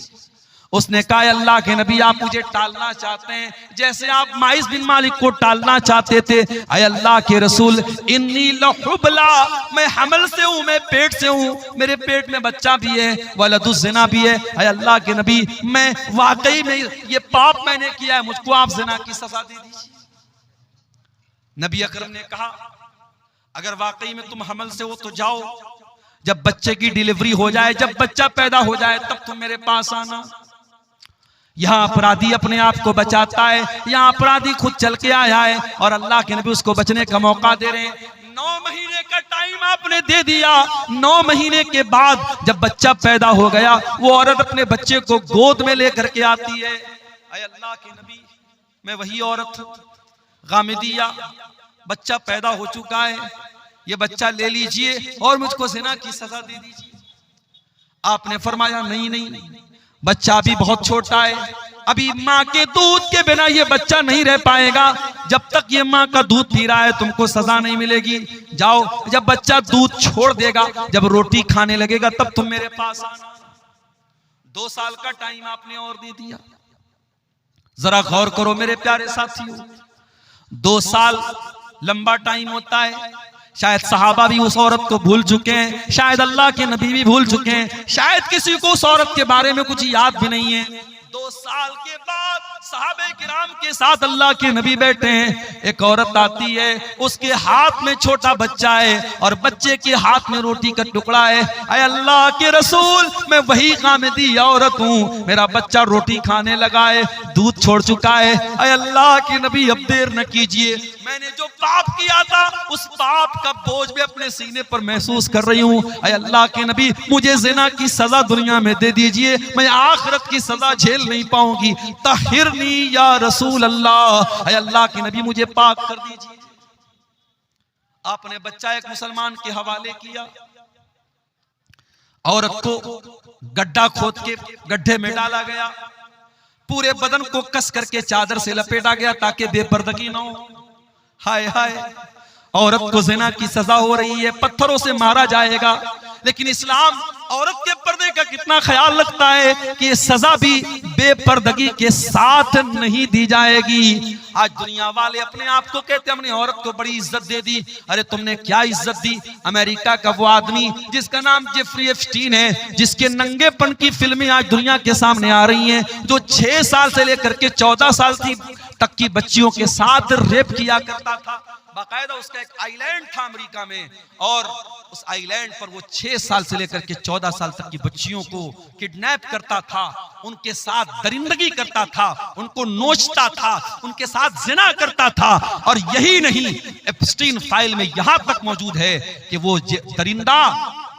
उसने कहा अल्लाह के नबी आप मुझे टालना चाहते हैं जैसे आप माइस बिन मालिक को टालना चाहते थे। अय अल्लाह के रसूल इन्नी लहुबला, मैं हमल से हूँ, मैं पेट से हूँ, मेरे पेट में बच्चा भी है, वलदुज़ ज़िना भी है। अय अल्लाह के नबी मैं वाकई में ये पाप मैंने किया है, मुझको आप ज़िना की सजा दे दीजिए। नबी अकरम ने कहा अगर वाकई में तुम हमल से हो तो जाओ, जब बच्चे की डिलीवरी हो जाए, जब बच्चा पैदा हो जाए, तब तुम मेरे पास आना। यहाँ अपराधी अपने आप को बचाता है, यहाँ अपराधी खुद चल के आया है और अल्लाह के नबी उसको बचने का मौका दे रहे हैं। 9 महीने का टाइम आपने दे दिया। 9 महीने के बाद जब बच्चा पैदा हो गया, वो औरत अपने बच्चे को गोद में लेकर के आती है। अय अल्लाह के नबी, मैं वही औरत हूँ गामिदिया, बच्चा पैदा हो चुका है, ये बच्चा ले लीजिए और मुझको ज़िना की सजा दे दीजिए। आपने फरमाया नहीं नहीं, बच्चा अभी बहुत छोटा है, अभी माँ के दूध के बिना ये बच्चा नहीं रह पाएगा। जब तक ये माँ का दूध पी रहा है तुमको सजा नहीं मिलेगी। जाओ, जब बच्चा दूध छोड़ देगा, जब रोटी खाने लगेगा, तब तुम मेरे पास आना। 2 साल का टाइम आपने और दे दिया। जरा गौर करो मेरे प्यारे साथियों, 2 साल लंबा टाइम होता है। शायद सहाबा भी उस औरत को भूल चुके हैं, शायद अल्लाह के नबी भी भूल चुके हैं, शायद किसी को उस औरत के बारे में कुछ याद भी नहीं है। 2 साल के बाद सहाबे किराम के साथ अल्लाह के नबी बैठे हैं। एक औरत आती है, उसके हाथ में छोटा बच्चा है और बच्चे के हाथ में रोटी का टुकड़ा है। अय अल्लाह के रसूल, मैं वही गामिदी औरत हूँ, मेरा बच्चा रोटी खाने लगा है, दूध छोड़ चुका है। अय अल्लाह के नबी, अब देर न कीजिए, मैंने जो पाप किया था उस पाप का बोझ भी अपने सीने पर महसूस कर रही हूँ। अय अल्लाह के नबी, मुझे ज़िना की सजा दुनिया में दे दीजिए, मैं आखिरत की सजा झेल नहीं पाऊंगी। तहिरनी या रसूल अल्लाह, अय अल्लाह के नबी मुझे पाक कर दीजिए। आपने बच्चा एक मुसलमान के हवाले किया। औरत को गड्ढा खोद के गड्ढे में डाला गया, पूरे बदन को कस करके चादर से लपेटा गया ताकि बेपर्दगी न हो। हाय हाय, औरत को ज़िना की सजा हो रही है, पत्थरों से मारा जाएगा, लेकिन इस्लाम औरत के पर्दे का कितना ख्याल रखता है कि ये सजा भी बेपर्दगी के साथ नहीं दी जाएगी। आज दुनिया वाले अपने आप को कहते हैं हमने औरत को बड़ी इज्जत दे दी। अरे तुमने क्या इज्जत दी? अमेरिका का वो आदमी जिसका नाम जेफरी एप्स्टीन है, जिसके नंगेपन की फिल्में आज दुनिया के सामने आ रही हैं, जो 6 साल से लेकर के 14 साल तक की बच्चियों के साथ रेप किया करता था। बाकायदा उसका एक आइलैंड था अमेरिका में, और उस आइलैंड पर वो 6 साल से लेकर के 14 साल तक की बच्चियों को किडनैप करता था, उनके साथ दरिंदगी करता था, उनको नोचता था, उनके साथ जिना करता था। और यही नहीं, एप्स्टीन फाइल में यहां तक मौजूद है कि वो दरिंदा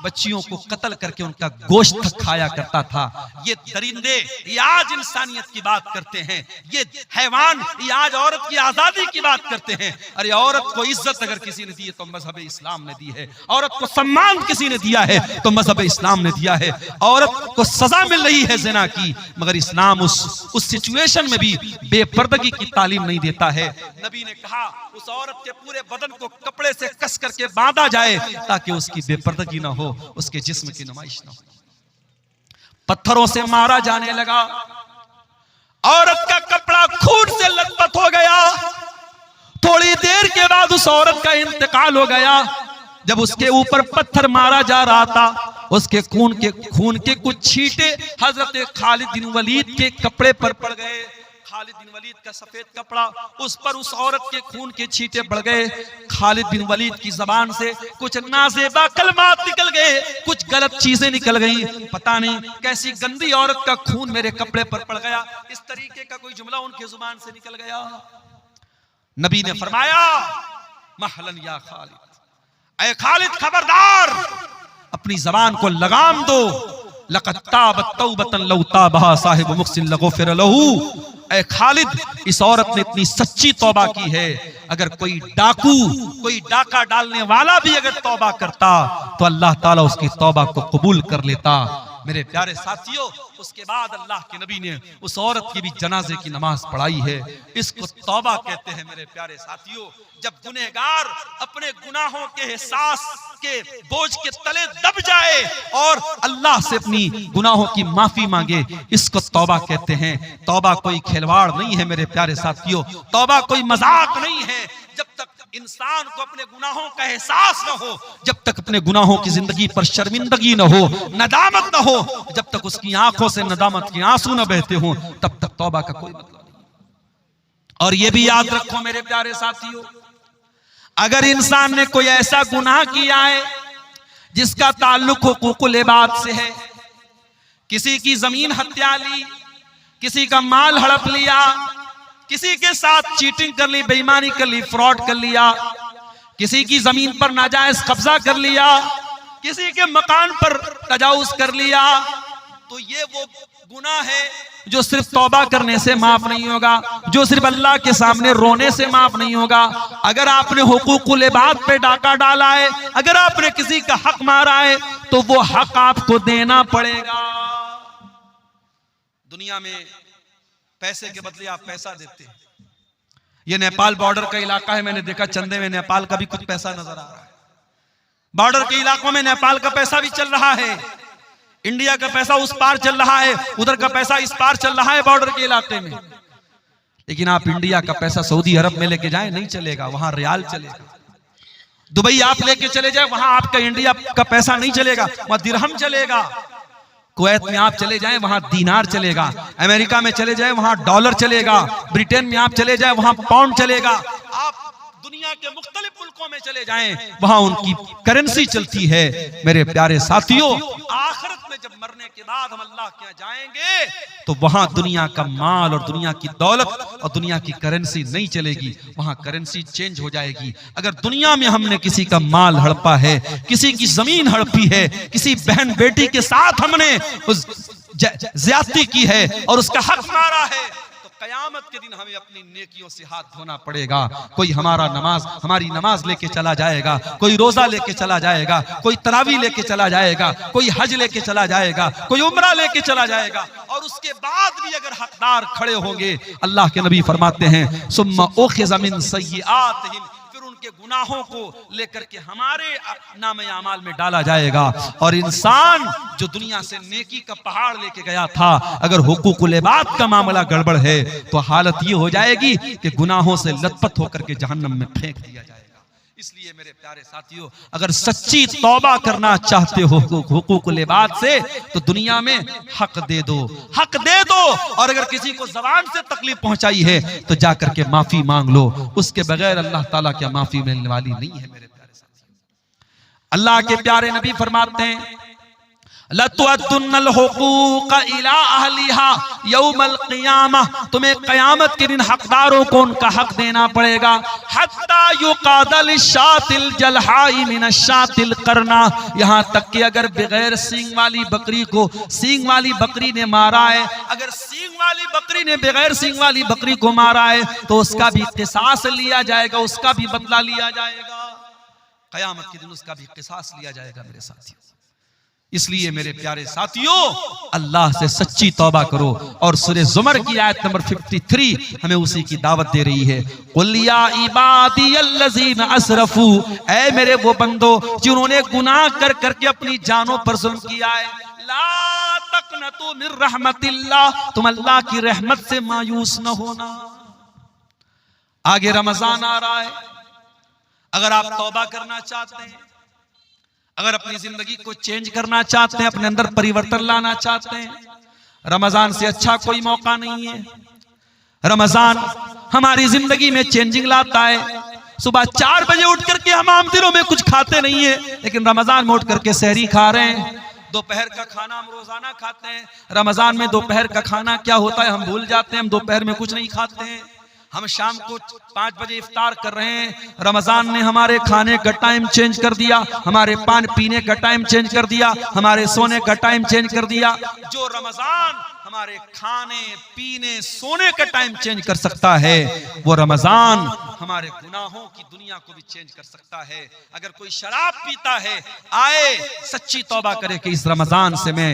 बच्चियों को कत्ल करके उनका गोश्त खाया करता था। ये दरिंदे ये आज इंसानियत की बात करते हैं, ये हैवान ये आज औरत की आजादी की बात करते हैं। अरे औरत को इज्जत अगर किसी ने दी है तो मजहब इस्लाम ने दी है, औरत को सम्मान किसी ने दिया है तो मजहब इस्लाम ने दिया है। औरत को सजा मिल रही है ज़िना की, मगर इस्लाम उस सिचुएशन में भी बेपर्दगी की तालीम नहीं देता है। नबी ने कहा उस औरत के पूरे बदन को कपड़े से कस करके बांधा जाए ताकि उसकी बेपर्दगी ना हो, उसके जिस्म की नुमाइश न हो। पत्थरों से मारा जाने लगा, औरत का कपड़ा खून से लथपथ हो गया। थोड़ी देर के बाद उस औरत का इंतकाल हो गया। जब उसके ऊपर पत्थर मारा जा रहा था, उसके खून के कुछ छींटे हजरत खालिद बिन वलीद के कपड़े पर पड़ गए। खालिद बिन वलीद का सफेद कपड़ा, उस पर उस औरत के खून के छींटे पड़ गए। खालिद बिन वलीद की जबान से कुछ नाज़ेबा कलमात निकल गए, कुछ गलत चीजें निकल गई। पता नहीं कैसी गंदी औरत का खून मेरे कपड़े पर पड़ गया, इस तरीके का कोई जुमला उनके जुबान से निकल गया। नबी ने फरमाया महलन या खालिद, ऐ खालिद खबरदार, अपनी जबान को लगाम दो। लक़द ताबत तौबतन लौ ताबहा साहिब मुहसिन लगफिर लहू। ऐ खालिद, इस औरत ने इतनी सच्ची तौबा की है, अगर कोई डाकू, कोई डाका डालने वाला भी अगर तौबा करता तो अल्लाह ताला उसकी तौबा को कबूल कर लेता। मेरे प्यारे साथियों, उसके बाद अल्लाह के नबी ने उस औरत की भी जनाजे की नमाज पढ़ाई है। इसको तौबा कहते हैं। मेरे प्यारे साथियों, जब गुनहगार अपने गुनाहों के एहसास के बोझ के तले दब जाए और अल्लाह से अपनी गुनाहों की माफी मांगे, इसको तौबा कहते हैं। तौबा कोई खिलवाड़ नहीं है मेरे प्यारे साथियों, तौबा कोई मजाक नहीं है। जब तक इंसान को अपने गुनाहों का एहसास न हो, जब तक अपने गुनाहों की जिंदगी पर शर्मिंदगी न हो, नदामत न हो, जब तक उसकी आंखों से नदामत के आंसू न बहते हो, तब तक तौबा का कोई मतलब नहीं। और ये भी याद रखो मेरे प्यारे साथियों, अगर इंसान ने कोई ऐसा गुनाह किया है जिसका ताल्लुक हुकूकुल इबाद से है। किसी की जमीन हत्या ली, किसी का माल हड़प लिया, किसी के साथ चीटिंग कर ली, बेईमानी कर ली, फ्रॉड कर लिया, किसी की जमीन पर नाजायज कब्जा कर लिया, किसी के मकान पर तजावुज कर लिया, तो ये वो गुनाह है जो सिर्फ तौबा करने से माफ नहीं होगा, जो सिर्फ अल्लाह के सामने रोने से माफ नहीं होगा। अगर आपने हुकूकुल इबाद पे डाका डाला है, अगर आपने किसी का हक मारा है, तो वो हक आपको देना पड़ेगा। दुनिया में पैसे के बदले आप पैसा देते हैं। ये नेपाल बॉर्डर का इलाका है, मैंने देखा चंदे में नेपाल का भी कुछ पैसा नजर आ रहा है। बॉर्डर के इलाकों में नेपाल का पैसा भी चल रहा है, इंडिया का पैसा उस पार चल रहा है, उधर का पैसा इस पार चल रहा है बॉर्डर के इलाके में। लेकिन आप इंडिया का पैसा सऊदी अरब में लेके जाएं, नहीं चलेगा, वहां रियाल चलेगा। दुबई आप लेके चले जाए, वहां आपका इंडिया का पैसा नहीं चलेगा, वहां दिरहम चलेगा। कुवैत में आप चले जाएं, वहां दीनार चलेगा। अमेरिका में चले जाएं, वहां डॉलर चलेगा। ब्रिटेन में आप चले जाएं, वहां पाउंड चलेगा। आप दुनिया के मुख्तलिफ मुल्कों में चले जाएं, वहां उनकी करेंसी चलती है। मेरे प्यारे साथियों, आखिरत में जब मरने के बाद हम अल्लाह के यहाँ जाएंगे, तो वहां दुनिया का माल और दुनिया की दौलत और दुनिया की करेंसी नहीं चलेगी, वहां करेंसी चेंज हो जाएगी। अगर दुनिया में हमने किसी का माल हड़पा है, किसी की जमीन हड़पी है, किसी बहन बेटी के साथ हमने ज्यादती की है और उसका हक मारा है, कयामत के दिन हमें अपनी नेकियों से हाथ धोना पड़ेगा। कोई हमारी नमाज लेके चला जाएगा, कोई रोजा लेके चला जाएगा, कोई तरावी लेके चला जाएगा, कोई हज लेके चला जाएगा, कोई उम्रा लेके चला जाएगा, और उसके बाद भी अगर हकदार खड़े होंगे, अल्लाह के नबी फरमाते हैं सुम्मा उखिज़ मिन सय्यिआतिहिम, फिर उनके गुनाहों को लेकर के हमारे नामे आमाल में डाला जाएगा। और इंसान जो दुनिया से नेकी का पहाड़ लेके गया था, अगर हुकूकुल इबाद का मामला गड़बड़ है, तो हालत ये हो जाएगी कि गुनाहों से लथपथ होकर के जहन्नम में फेंक दिया जाएगा। इसलिए मेरे प्यारे साथियों, अगर सच्ची तौबा करना चाहते हो हुकूकुल इबाद से, तो दुनिया में हक दे दो, हक दे दो। और अगर किसी को ज़बान से तकलीफ पहुंचाई है, तो जाकर के माफी मांग लो। उसके बगैर अल्लाह ताला क्या माफी मिलने वाली नहीं है। मेरे प्यारे साथियों, अल्लाह के प्यारे नबी फरमाते हैं लतुअद्दुन्नल हुकूक इला अहलिहा यौमल क़ियामह, तुम्हें क़यामत के दिन हकदारों को उनका हक देना पड़ेगा। हत्ता युक़ादल शातिल जलहाई मिनश्शातिल करना, यहाँ तक कि अगर बगैर सींग वाली बकरी को सींग वाली बकरी ने मारा है, अगर सींग वाली बकरी ने बगैर सींग वाली बकरी को मारा है, तो उसका भी क़िसास लिया जाएगा, उसका भी बदला लिया जाएगा। क़यामत के दिन उसका भी क़िसास लिया जाएगा मेरे साथियों। इसलिए मेरे प्यारे साथियों, अल्लाह से सच्ची तौबा करो। और सूरह ज़ुमर की आयत नंबर 53 हमें उसी की दावत दे रही है। कुल या इबादियल्लज़ीना असरफू, ऐ मेरे वो बंदो जिन्होंने गुनाह कर करके अपनी जानों पर जुल्म किया है, ला तक़नतू मिन रहमतिल्लाह, तुम अल्लाह की रहमत से मायूस न होना। आगे रमजान आ रहा है, अगर आप तौबा करना चाहते हैं, अगर अपनी जिंदगी को चेंज करना चाहते हैं, अपने अंदर परिवर्तन लाना चाहते हैं, रमजान से अच्छा कोई मौका नहीं है। रमजान हमारी जिंदगी में चेंजिंग लाता है। सुबह 4 बजे उठ करके हम आम दिनों में कुछ खाते नहीं है, लेकिन रमजान में उठ करके सहरी खा रहे हैं। दोपहर का खाना हम रोजाना खाते हैं, रमजान में दोपहर का खाना क्या होता है हम भूल जाते हैं। हम दोपहर में कुछ नहीं खाते हैं, हम शाम को 5 बजे इफ्तार कर रहे हैं। रमजान ने हमारे खाने का टाइम चेंज कर दिया, हमारे पान पीने का टाइम चेंज कर दिया, हमारे सोने का टाइम चेंज कर दिया। जो रमजान हमारे खाने पीने सोने का टाइम चेंज कर सकता है, वो रमजान हमारे गुनाहों की दुनिया को भी चेंज कर सकता है। अगर कोई शराब पीता है, आए सच्ची तौबा करे कि इस रमजान से मैं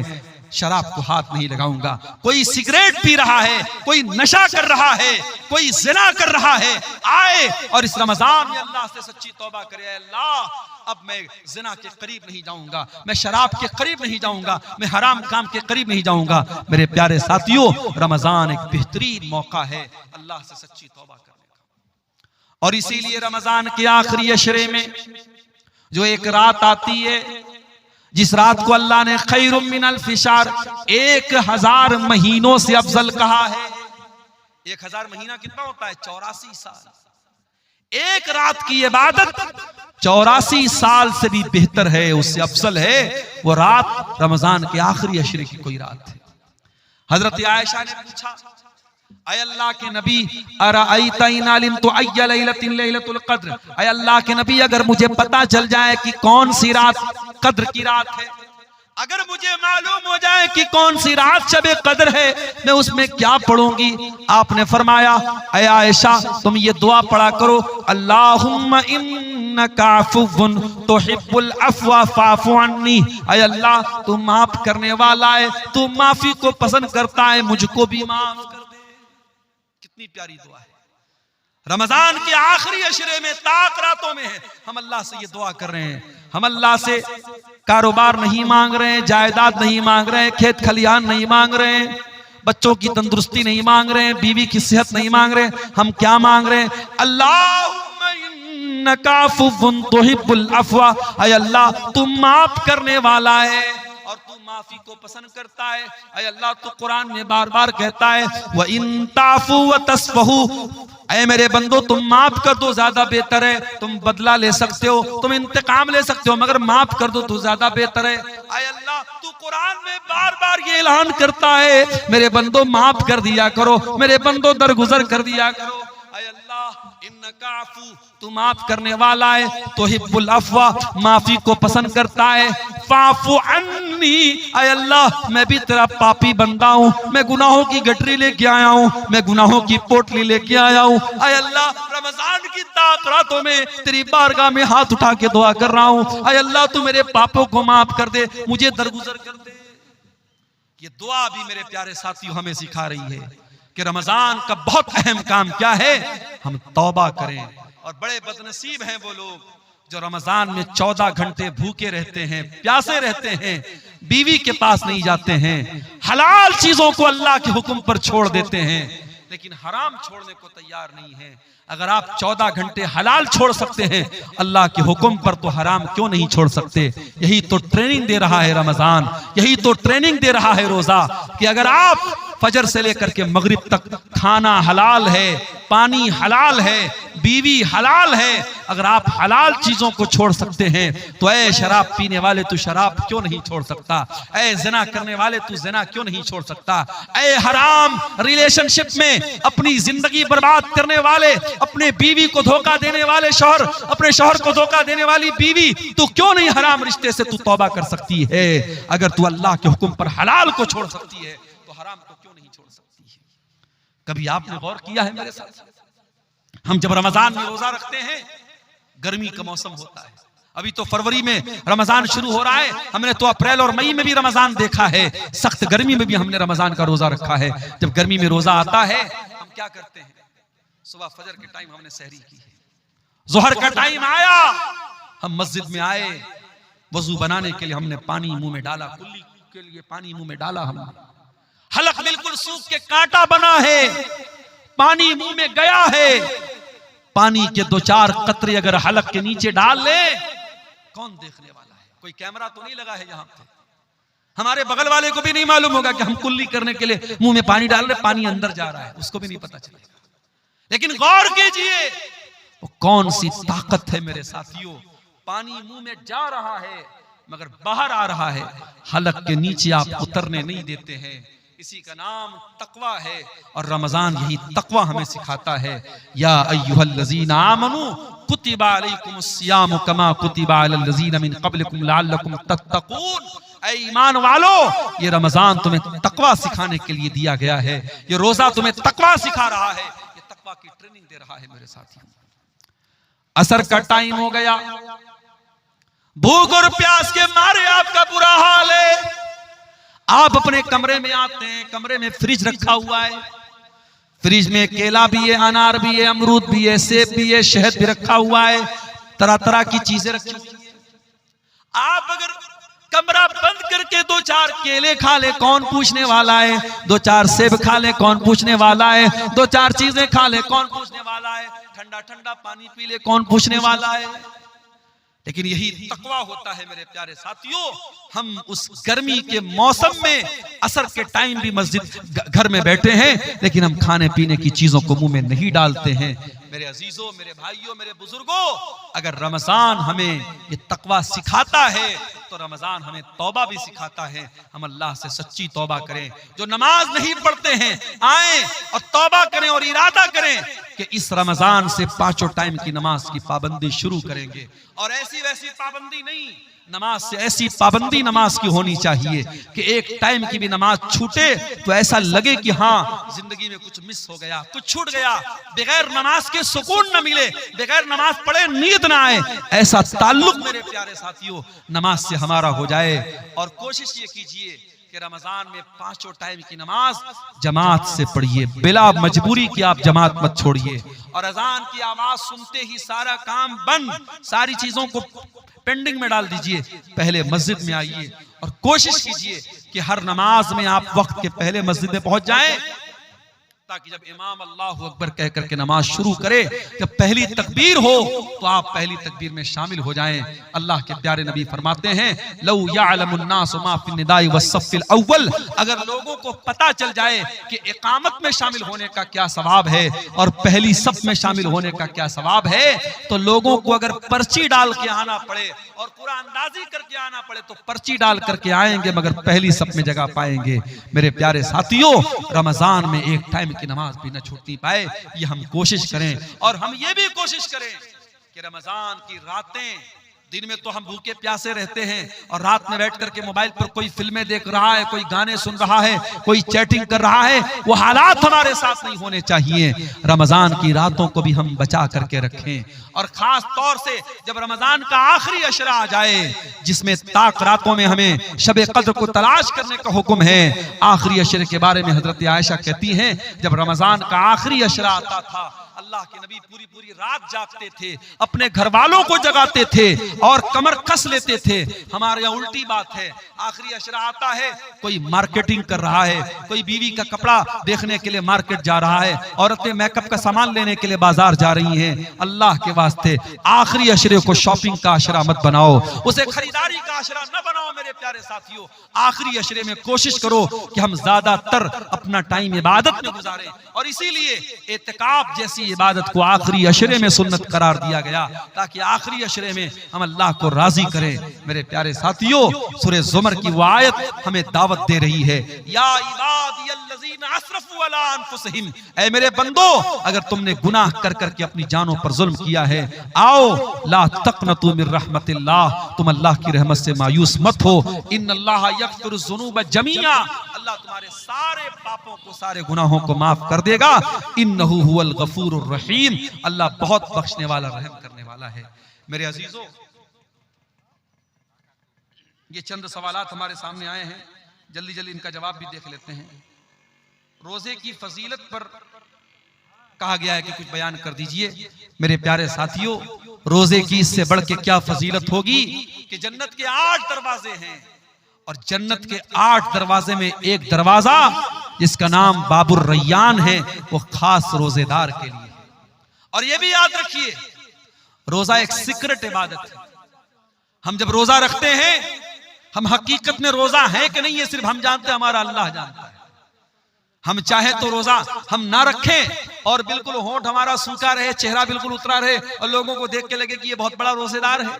शराब को हाथ नहीं लगाऊंगा। कोई सिगरेट पी रहा है, कोई नशा कर रहा है, कोई जिना कर रहा है, आए और इस रमजान में अल्लाह से सच्ची तौबा करे, अल्लाह अब मैं जिना के करीब नहीं जाऊंगा, मैं शराब के करीब नहीं जाऊंगा, मैं हराम काम के करीब नहीं जाऊंगा। मेरे प्यारे साथियों, रमजान एक बेहतरीन मौका है अल्लाह से सच्ची तौबा करने का। और इसीलिए रमजान के आखिरी अशरे में जो एक रात आती है, जिस रात को अल्लाह ने खैरुम मिनल फिशार 1000 महीनों से अफजल कहा है। 1000 महीना कितना होता है? 84 साल। एक रात की इबादत 84 साल से भी बेहतर है, उससे अफसल है वो रात रमजान के आखिरी अशरे की कोई रात है। हजरत आयशा ने पूछा, अय अल्लाह के नबी, अराअयता इन अलिमतु अय्या लैलतिन लैलतुल क़द्र, अय अल्लाह के नबी अगर मुझे पता चल जाए कि कौन सी रात कद्र की रात है, अगर मुझे मालूम हो जाए कि कौन सी रात शब कद्र है, मैं उसमें क्या पढ़ूंगी? आपने फरमाया, अय आयशा तुम ये दुआ पढ़ा करो, अल्लाहुम्मा इन्नका अफ़ुव्वुन तुहिब्बुल अफ़्वा फ़अफ़ु अन्नी, अय अल्लाह तू माफ करने वाला है, तू माफी को पसंद करता है, मुझको भी माफ कर दे। कितनी प्यारी दुआ है। रमजान के आखिरी अशरे में, ताक रातों में है, हम अल्लाह से ये दुआ कर रहे हैं। हम अल्लाह से कारोबार नहीं मांग रहे हैं, जायदाद नहीं मांग रहे हैं, खेत खलिहान नहीं मांग रहे हैं, बच्चों की तंदुरुस्ती नहीं मांग रहे हैं, बीवी की सेहत नहीं मांग रहे हैं। हम क्या मांग रहे हैं? अल्लाहुम्मा इन्नका अफ़ुव्वुन तुहिब्बुल अफ़्वा, अय अल्लाह तू माफ करने वाला है और तू माफी को पसंद करता है। अय अल्लाह तू कुरान में बार बार कहता है, व इन ताफू व तस्फहू, ऐ मेरे बंदो तुम माफ कर दो ज्यादा बेहतर है। तुम बदला ले सकते हो, तुम इंतकाम ले सकते हो, मगर माफ कर दो तो ज्यादा बेहतर है। अय अल्लाह तू कुरान में बार बार ये ऐलान करता है, मेरे बंदो माफ कर दिया करो, मेरे बंदो दरगुजर कर दिया करो। अय अल्लाह इन्नका अफ़ू, तू माफ करने वाला है, तुहिब्बुल अफ़्वा, माफी को पसंद करता है, फ़अफ़ु अन्नी, अय अल्लाह मैं भी तेरा पापी बंदा हूँ, मैं गुनाहों की गठरी लेके आया हूँ, मैं गुनाहों की पोटली लेके आया हूँ। अय अल्लाह रमजान की ताक रातों में तेरी बारगाह में हाथ उठा के दुआ कर रहा हूँ, अय अल्लाह तू मेरे पापों को माफ कर दे, मुझे दरगुजर कर दे। ये दुआ भी मेरे प्यारे साथियों हमें सिखा रही है कि रमजान का बहुत अहम काम क्या है, हम तौबा करें। और बड़े बदनसीब हैं वो लोग जो रमजान में 14 घंटे भूखे रहते हैं, प्यासे रहते हैं, बीवी के पास नहीं जाते हैं, हलाल चीजों को अल्लाह के हुक्म पर छोड़ देते हैं, लेकिन हराम छोड़ने को तैयार नहीं है। अगर आप 14 घंटे हलाल छोड़ सकते हैं, अल्लाह के हुक्म पर तो हराम क्यों नहीं छोड़ सकते? यही तो ट्रेनिंग दे रहा है रमजान, यही तो ट्रेनिंग दे रहा है रोजा, कि अगर आप फजर से लेकर के मगरिब तक खाना हलाल है, पानी हलाल है, बीवी हलाल है, अगर आप हलाल चीजों को छोड़ सकते हैं तो ऐ शराब पीने वाले तू शराब क्यों नहीं छोड़ सकता? ऐ जिना करने वाले तू जिना क्यों नहीं छोड़ सकता? ऐ हराम रिलेशनशिप में अपनी जिंदगी बर्बाद करने वाले, अपने बीवी को धोखा देने वाले शौहर, अपने शौहर को धोखा देने वाली बीवी, तू क्यों नहीं हराम रिश्ते से तू तौबा कर सकती है? अगर तू अल्लाह के हुक्म पर हलाल को छोड़ सकती है तो हराम को क्यों नहीं छोड़ सकती है? कभी आपने गौर किया है मेरे साथ? हम जब रमजान में रोजा रखते हैं, गर्मी का मौसम होता है, अभी तो फरवरी में रमजान शुरू हो रहा है, हमने तो अप्रैल और मई में भी रमजान देखा है, सख्त गर्मी में भी हमने रमजान का रोजा रखा है। जब गर्मी में रोजा आता है हम क्या करते हैं? सुबह फजर के टाइम हमने सहरी की है, जोहर का टाइम आया, हम मस्जिद में आए, वजू बनाने के लिए हमने पानी मुंह में डाला, कुल्ली के लिए पानी मुंह में डाला, हमने हलक बिल्कुल सूख के कांटा बना है, पानी मुंह में गया है, पानी के 2-4 कतरे अगर हलक के नीचे डाल ले, कौन देखने वाला है? कोई कैमरा तो नहीं लगा है यहाँ पे, हमारे बगल वाले को भी नहीं मालूम होगा कि हम कुल्ली करने के लिए मुंह में पानी डाल रहे, पानी अंदर जा रहा है, उसको भी नहीं पता चलेगा। लेकिन गौर कीजिए वो कौन सी ताकत है मेरे साथियों, पानी मुंह में जा रहा है मगर बाहर आ रहा है, हलक के नीचे आप उतरने नहीं देते हैं। इसी का नाम तकवा है और रमजान यही तकवा हमें सिखाता है। या अय्युहल्लज़ीना आमनू कुतिबा अलैकुमुस्सियामु कमा कुतिबा अलल्लज़ीना मिन क़ब्लिकुम लअल्लकुम तत्तक़ून, ऐ ईमान वालो ये रमजान तुम्हें तकवा सिखाने के लिए दिया गया है, ये रोजा तुम्हें तकवा सिखा रहा है, ये तकवा की ट्रेनिंग दे रहा है। मेरे साथियों, असर का टाइम हो गया, भूख और प्यास के मारे आपका बुरा हाल है, आप अपने कमरे में आते हैं, कमरे में फ्रिज रखा हुआ है, फ्रिज में केला भी है, अनार भी है, अमरूद भी है, सेब भी है, शहद भी रखा हुआ है, तरह तरह की चीजें रखी हुई है। आप अगर कमरा बंद करके 2-4 केले खा ले, कौन पूछने वाला है? 2-4 सेब खा ले, कौन पूछने वाला है? 2-4 चीजें खा ले, कौन पूछने वाला है? ठंडा ठंडा पानी पी ले, कौन पूछने वाला है? लेकिन यही तकवा होता है मेरे प्यारे साथियों। हम उस गर्मी के मौसम में असर के टाइम भी मस्जिद घर में बैठे हैं, लेकिन हम खाने पीने की चीजों को मुंह में नहीं डालते हैं। मेरे अजीजों, मेरे भाइयों, मेरे बुजुर्गों, अगर रमजान हमें ये तकवा सिखाता है तो रमजान हमें तौबा भी सिखाता है। हम अल्लाह से सच्ची तौबा करें। जो नमाज नहीं पढ़ते हैं आए और तौबा करें और इरादा करें कि इस रमजान से 5 टाइम की नमाज की पाबंदी शुरू करेंगे। और ऐसी वैसी पाबंदी नहीं, नमाज से ऐसी पाबंदी नमाज की होनी चाहिए कि एक टाइम की भी नमाज छूटे तो ऐसा लगे कि हाँ जिंदगी में कुछ मिस हो गया, कुछ छूट गया। बगैर नमाज के सुकून न मिले, बगैर नमाज पढ़े नींद ना आए, ऐसा ताल्लुक मेरे प्यारे साथियों नमाज से हमारा हो जाए। और कोशिश ये कीजिए कि रमजान में 5 टाइम की नमाज जमात से पढ़िए, बिला मजबूरी की आप जमात मत छोड़िए। और अजान की आवाज सुनते ही सारा काम बंद, सारी चीजों को पेंडिंग में डाल दीजिए, पहले मस्जिद में आइए और कोशिश कीजिए कि हर नमाज में आप वक्त के पहले मस्जिद में पहुंच जाएं, ताकि जब इमाम अल्लाहु अकबर कह करके नमाज शुरू करे, जब पहली तकबीर हो तो आप पहली तकबीर में शामिल हो जाएं। अल्लाह के प्यारे नबी फरमाते हैं, लौ यअलमुन नासु मा फिन निदाई वस्सफ़िल अव्वल, अगर लोगों को पता चल जाए कि इकामत में शामिल होने का क्या सवाब है और पहली सफ में शामिल होने का क्या सवाब है, तो लोगों को अगर पर्ची डाल के आना पड़े और कुरान अंदाजी करके आना पड़े तो पर्ची डाल करके आएंगे, मगर पहली सफ में जगह पाएंगे। मेरे प्यारे साथियों, रमजान में एक टाइम की नमाज भी न छूटती पाए, ये हम कोशिश करें। और हम ये भी कोशिश करें कि रमजान की रातें, दिन में तो हम भूखे प्यासे रहते हैं और रात में बैठ करके मोबाइल पर कोई फिल्में देख रहा है, कोई गाने सुन रहा है, कोई चैटिंग कर रहा है, वो हालात हमारे साथ नहीं होने चाहिए। रमजान की रातों को भी हम बचा करके रखें। और खास तौर से जब रमजान का आखिरी अशरा आ जाए, जिसमें ताक रातों में हमें शब कद्र को तलाश करने का हुक्म है। आखिरी अशरे के बारे में हजरत आयशा कहती हैं, जब रमजान का आखिरी अशरा आता था, अल्लाह के नबी पूरी पूरी रात जागते थे, अपने घर वालों को जगाते थे और कमर कस लेते थे। हमारे यहाँ उल्टी बात है, आखिरी अशरा आता है, कोई मार्केटिंग कर रहा है, कोई बीवी का कपड़ा देखने के लिए मार्केट जा रहा है, औरतें मेकअप का सामान लेने के लिए बाजार जा रही हैं। अल्लाह के वास्ते आखिरी अशरे को शॉपिंग का अशरा मत बनाओ, उसे खरीदारी का अशरा न बनाओ। मेरे प्यारे साथियों, आखिरी अशरे में कोशिश करो कि हम ज्यादातर अपना टाइम इबादत में गुजारें। और इसीलिए एतिकाफ जैसी इबादत को आखिरी अशरे में सुन्नत करार दिया गया, ताकि आखिरी अशरे में हम अल्लाह को राजी करें। मेरे प्यारे साथियों, सूरह ज़ुमर की वो आयत हमें दावत दे रही है, या इबादियल्लज़ीना अस्रफू अला अनफुसिहिम, ऐ मेरे बंदो, अगर तुमने गुनाह कर करके अपनी जानों पर जुल्म किया है, आओ ला तक़नतू मिर रहमतिल्लाह, तुम अल्लाह की रहमत से मायूस मत हो। इन्नल्लाह यग़फ़िरुज़्ज़ुनूब जमीआ, अल्लाह तुम्हारे सारे पापों को, सारे गुनाहों को माफ कर देगा। इन्नहु हुवल गफूरुर रहीम, अल्लाह बहुत बख्शने वाला, रहम करने वाला है। मेरे अजीजों, ये चंद सवालात हमारे सामने आए हैं, जल्दी जल्दी इनका जवाब भी देख लेते हैं। रोजे की फजीलत पर कहा गया है कि कुछ बयान कर दीजिए। मेरे प्यारे साथियों, रोजे की इससे बढ़ के क्या फजीलत होगी कि जन्नत के 8 दरवाजे हैं और जन्नत के 8 दरवाजे में एक दरवाजा जिसका नाम बाबुर रैयान है, वो खास रोजेदार के लिए। और ये भी याद रखिए, रोजा एक सीक्रेट इबादत है। हम जब रोजा रखते हैं, हम हकीकत में रोजा है कि नहीं ये सिर्फ हम जानते हैं, हमारा अल्लाह जानता है। हम चाहे तो रोजा हम ना रखें और बिल्कुल होंठ हमारा सूखा रहे, चेहरा बिल्कुल उतरा रहे और लोगों को देख के लगे कि ये बहुत बड़ा रोजेदार है,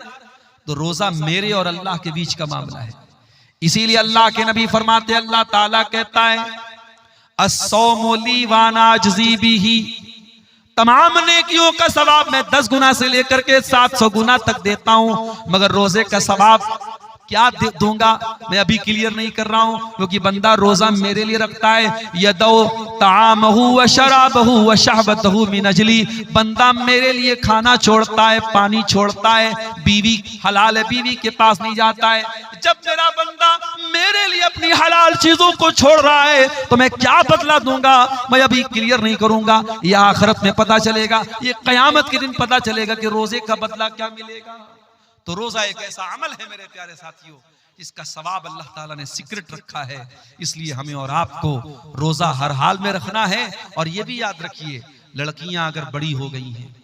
तो रोजा मेरे और अल्लाह के बीच का मामला है। इसीलिए अल्लाह के नबी फरमाते, अल्लाह ताला कहता है, अस्सौमु ली व अना अजज़ी बिही, तमाम नेकियों का सवाब मैं 10 गुना से लेकर के 700 गुना तक देता हूं, मगर रोजे का सवाब क्या दूंगा मैं अभी क्लियर नहीं कर रहा हूं, क्योंकि बंदा रोजा मेरे लिए रखता है। यदौ तामहु व शराबहु व शहबतहु मिन अजली, बंदा मेरे लिए खाना छोड़ता है, पानी छोड़ता है, बीवी हलाल है, बीवी के पास नहीं जाता है। जब मेरा बंदा मेरे लिए अपनी हलाल चीजों को छोड़ रहा है तो मैं क्या बदला दूंगा, मैं अभी क्लियर नहीं करूंगा। ये आखिरत में पता चलेगा, ये कयामत के दिन पता चलेगा कि रोजे का बदला क्या मिलेगा। तो रोजा एक ऐसा अमल है मेरे प्यारे साथियों, इसका सवाब अल्लाह ताला ने सीक्रेट रखा है। इसलिए हमें और आपको रोजा हर हाल में रखना है। और ये भी याद रखिए, लड़कियां अगर बड़ी हो गई हैं,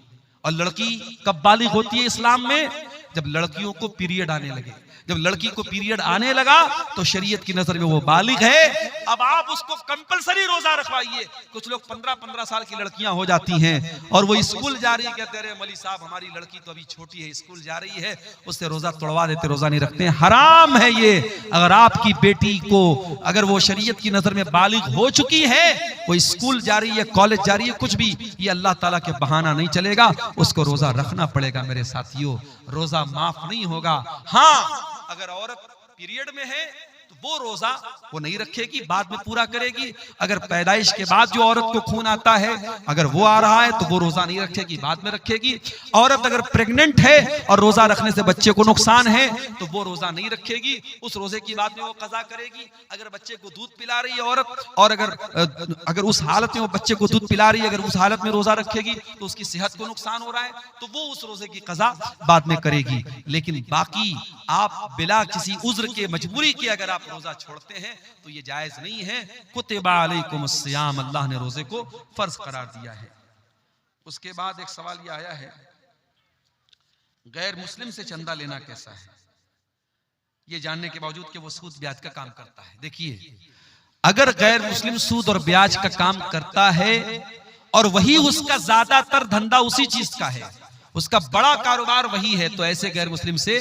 और लड़की कब बालिग होती है इस्लाम में, जब लड़कियों को पीरियड आने लगे। जब लड़की को पीरियड आने लगा तो शरीयत की नजर में वो बालिग है अब आप उसको कंपलसरी रोजा रखवाइए। कुछ लोग 15-15 साल की लड़कियां हो जाती हैं और वो स्कूल जा रही है, कहते रहे मौलवी साहब हमारी लड़की तो अभी छोटी है, स्कूल जा रही है, उससे रोजा तोड़वा देते, रोजा नहीं रखते हैं। हराम है ये। अगर आपकी बेटी को, अगर वो शरीयत की नजर में बालिग हो चुकी है, वो स्कूल जा रही है, कॉलेज जा रही है, कुछ भी, ये अल्लाह ताला के बहाना नहीं चलेगा, उसको रोजा रखना पड़ेगा मेरे साथियों, रोजा माफ नहीं होगा। हाँ, अगर औरत पीरियड में है तो वो रोजा वो नहीं रखेगी, बाद में पूरा करेगी। अगर पैदाइश के बाद जो औरत को खून आता है, अगर वो आ रहा है तो वो रोजा नहीं रखेगी, बाद में रखेगी। औरत अगर प्रेग्नेंट है और रोजा रखने से बच्चे को नुकसान है तो वो रोजा नहीं रखेगी, उस रोजे की बाद में वो कज़ा करेगी। अगर बच्चे को दूध पिला रही है औरत और अगर उस हालत में वो बच्चे को दूध पिला रही है, अगर उस हालत में रोजा रखेगी तो उसकी सेहत को नुकसान हो रहा है, तो वो उस रोजे की कज़ा बाद में करेगी। लेकिन बाकी आप बिला किसी उज्र के, मजबूरी के अगर आप रोजा छोड़ते हैं तो ये जायज नहीं है। कुतिबा अलैकुमुस्सियाम, अल्लाह ने रोजे को फर्ज करार दिया है। उसके बाद एक सवाल ये आया है, गैर मुस्लिम से चंदा लेना कैसा है, ये जानने के बावजूद कि वो सूद ब्याज का काम करता है। देखिए, अगर गैर मुस्लिम सूद और ब्याज का काम करता है और वही उसका ज्यादातर धंधा उसी चीज का है, उसका बड़ा कारोबार वही है, तो ऐसे गैर मुस्लिम से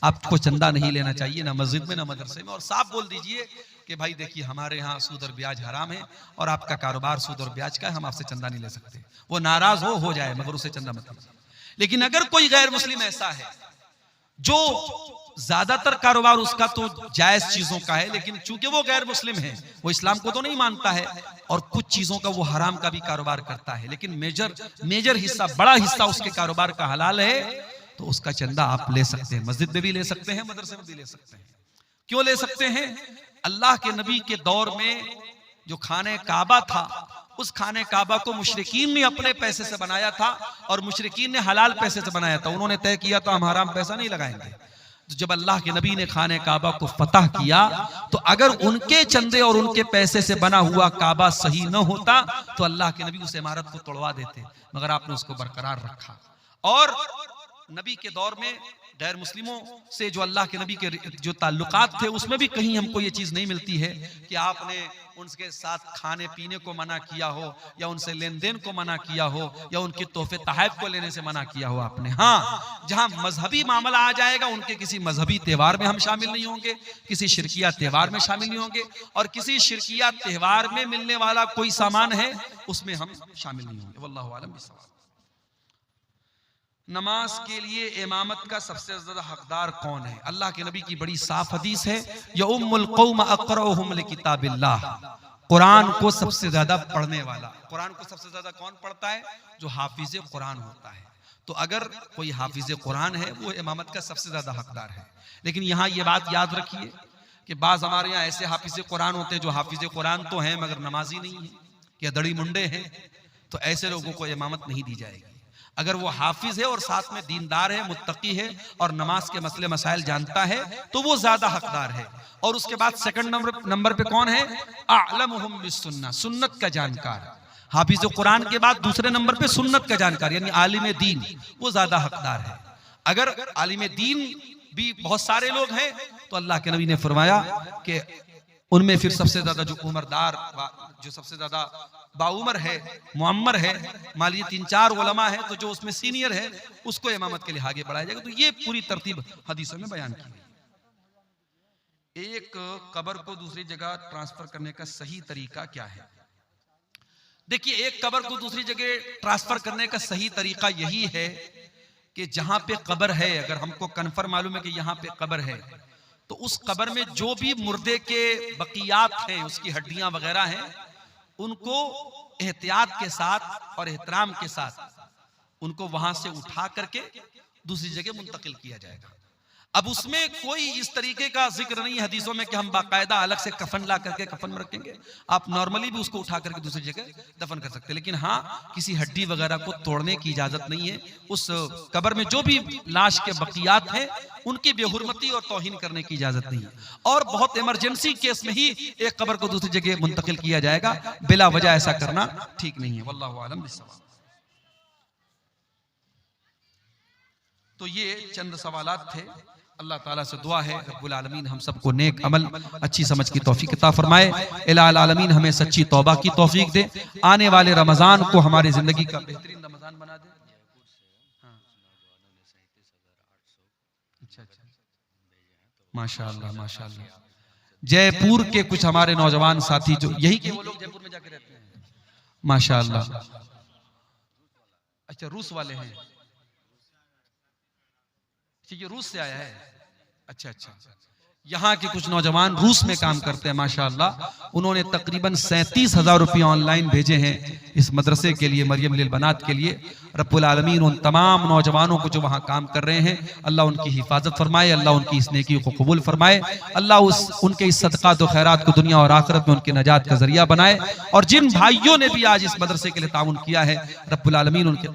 आपको चंदा नहीं लेना चाहिए, ना मस्जिद में ना मदरसे में। और साफ बोल दीजिए कि भाई देखिए हमारे यहाँ सूद और ब्याज हराम है और आपका कारोबार सूद और ब्याज का है, हम आपसे चंदा नहीं ले सकते। वो नाराज हो जाए मगर उसे चंदा मत लीजिए। लेकिन अगर कोई गैर मुस्लिम ऐसा है जो ज्यादातर कारोबार उसका तो जायज चीजों का है, लेकिन चूंकि वो गैर मुस्लिम है, वो इस्लाम को तो नहीं मानता है और कुछ चीजों का वो हराम का भी कारोबार करता है, लेकिन मेजर हिस्सा, बड़ा हिस्सा उसके कारोबार का हलाल है, तो उसका चंदा आप ले सकते हैं। मस्जिद में भी ले सकते हैं, मदरसे में भी ले सकते हैं। क्यों ले सकते हैं? अल्लाह के नबी के दौर में जो खाने काबा था, उस खाने काबा को मुशरिकीन ने अपने पैसे से बनाया था और मुशरिकीन ने हलाल पैसे से बनाया था। उन्होंने तय किया था हम हराम पैसा नहीं लगाएंगे। तो जब अल्लाह के नबी ने खाने काबा को फतह किया, तो अगर उनके चंदे और उनके पैसे से बना हुआ काबा सही न होता तो अल्लाह के नबी उस इमारत को तोड़वा देते, मगर आपने उसको बरकरार रखा। और नबी के दौर में गैर मुस्लिमों से जो अल्लाह के नबी के जो ताल्लुकात थे, उसमें भी कहीं हमको ये चीज़ नहीं मिलती है कि आपने उनके साथ खाने पीने को मना किया हो या उनसे लेन देन को मना किया हो या उनके तोहफे तहफ़ को लेने से मना किया हो आपने। हाँ, जहाँ मजहबी मामला आ जाएगा, उनके किसी मजहबी त्यौहार में हम शामिल नहीं होंगे, किसी शिरकिया त्यौहार में शामिल नहीं होंगे, और किसी शिरकिया त्यौहार में मिलने वाला कोई सामान है उसमें हम शामिल नहीं होंगे। वल्लाहु आलम बिस्सवाब। नमाज के लिए इमामत का सबसे ज्यादा हकदार कौन है? अल्लाह के नबी की बड़ी साफ हदीस है, या उम्मुल कौम अक़रउहुम लिकिताबिल्लाह, कुरान को सबसे ज्यादा पढ़ने वाला। कुरान को सबसे ज्यादा कौन पढ़ता है? जो हाफिज कुरान होता है। तो अगर कोई हाफिज कुरान है वो इमामत का सबसे ज्यादा हकदार है। लेकिन यहाँ ये बात याद रखिए कि बाज हमारे यहाँ ऐसे हाफिज कुरान होते हैं जो हाफिज कुरान तो हैं मगर नमाजी नहीं है या दड़ी मुंडे हैं, तो ऐसे लोगों को इमामत नहीं दी जाएगी। अगर वो हाफिज है और साथ में दीनदार है, मुत्तकी है और नमाज के मसले मसाइल जानता है, तो वो ज्यादा हकदार है। और उसके बाद सेकंड नंबर पे कौन है? अअलमुहुम बिस्सुन्नह, सुन्नत का जानकार। हाफिज कुरान के बाद दूसरे नंबर पे सुन्नत का जानकार यानी आलिम दीन, वो ज्यादा हकदार है। अगर आलिम दीन भी बहुत सारे लोग हैं तो अल्लाह के नबी ने फरमाया कि उनमें फिर सबसे ज्यादा जो उम्रदार, जो सबसे ज्यादा बाउमर है, मुअम्मर है, मान लीजिए 3-4 उलमा है, तो जो उसमें सीनियर है उसको इमामत के लिए आगे बढ़ाया जाएगा। तो ये पूरी तरतीब हदीसों में बयान की गई। एक कब्र को दूसरी जगह ट्रांसफर करने का सही तरीका क्या है? देखिए, एक कब्र को दूसरी जगह ट्रांसफर करने का सही तरीका यही है कि जहां पे कब्र है, अगर हमको कन्फर्म मालूम है कि यहाँ पे कब्र है, तो उस कब्र में जो भी मुर्दे के बकियात हैं, उसकी हड्डियां वगैरह हैं, उनको एहतियात के साथ और एहतराम के साथ उनको वहां से उठा करके दूसरी जगह मुंतकिल किया जाएगा। अब उसमें कोई इस तरीके का जिक्र नहीं है हदीसों में कि हम बाकायदा अलग से कफन ला करके कफन में रखेंगे। आप नॉर्मली भी उसको उठा करके दूसरी जगह दफन कर सकते हैं, लेकिन हाँ, किसी हड्डी वगैरह को तोड़ने की इजाजत नहीं है। उस कब्र में जो भी लाश के बकियात हैं उनकी बेहुरमती और तौहीन करने की इजाजत नहीं है। और बहुत इमरजेंसी केस में ही एक कब्र को दूसरी जगह मुंतकिल किया जाएगा, बिला वजह ऐसा करना ठीक नहीं है। वल्लाहु आलम बिस्सवाब। तो ये चंद सवालात थे। अल्लाह ताला से दुआ है रब्बुल आलमीन हम सबको नेक अमल अच्छी समझ की तौफीक अता फरमाए। इलाहुल आलमीन हमें सच्ची तौबा की तौफीक दे। आने वाले रमजान को हमारी जिंदगी का बेहतरीन रमजान बना दे। अच्छा अच्छा, माशाअल्लाह माशाअल्लाह। जयपुर के कुछ हमारे नौजवान साथी जो यही के वो लोग जयपुर में जाके रहते हैं, माशाअल्लाह। अच्छा, रूस वाले हैं, ये रूस से आया है। अच्छा अच्छा, यहाँ के कुछ नौजवान रूस में काम करते हैं माशाअल्लाह। उन्होंने तकरीबन 37,000 रुपये ऑनलाइन भेजे हैं इस मदरसे के लिए, मरियम लिल बनात के लिए। रब्बुल आलमीन उन तमाम नौजवानों को जो वहाँ काम कर रहे हैं, अल्लाह उनकी हिफाजत फरमाए, अल्लाह उनकी इस नेकी को कबूल फरमाए, अल्लाह उनके इस सदक़ात व खैरात को दुनिया और आखिरत में उनकी नजात का जरिया बनाए। और जिन भाइयों ने भी आज इस मदरसे के लिए ताउन किया है, रब्बुल आलमीन उनके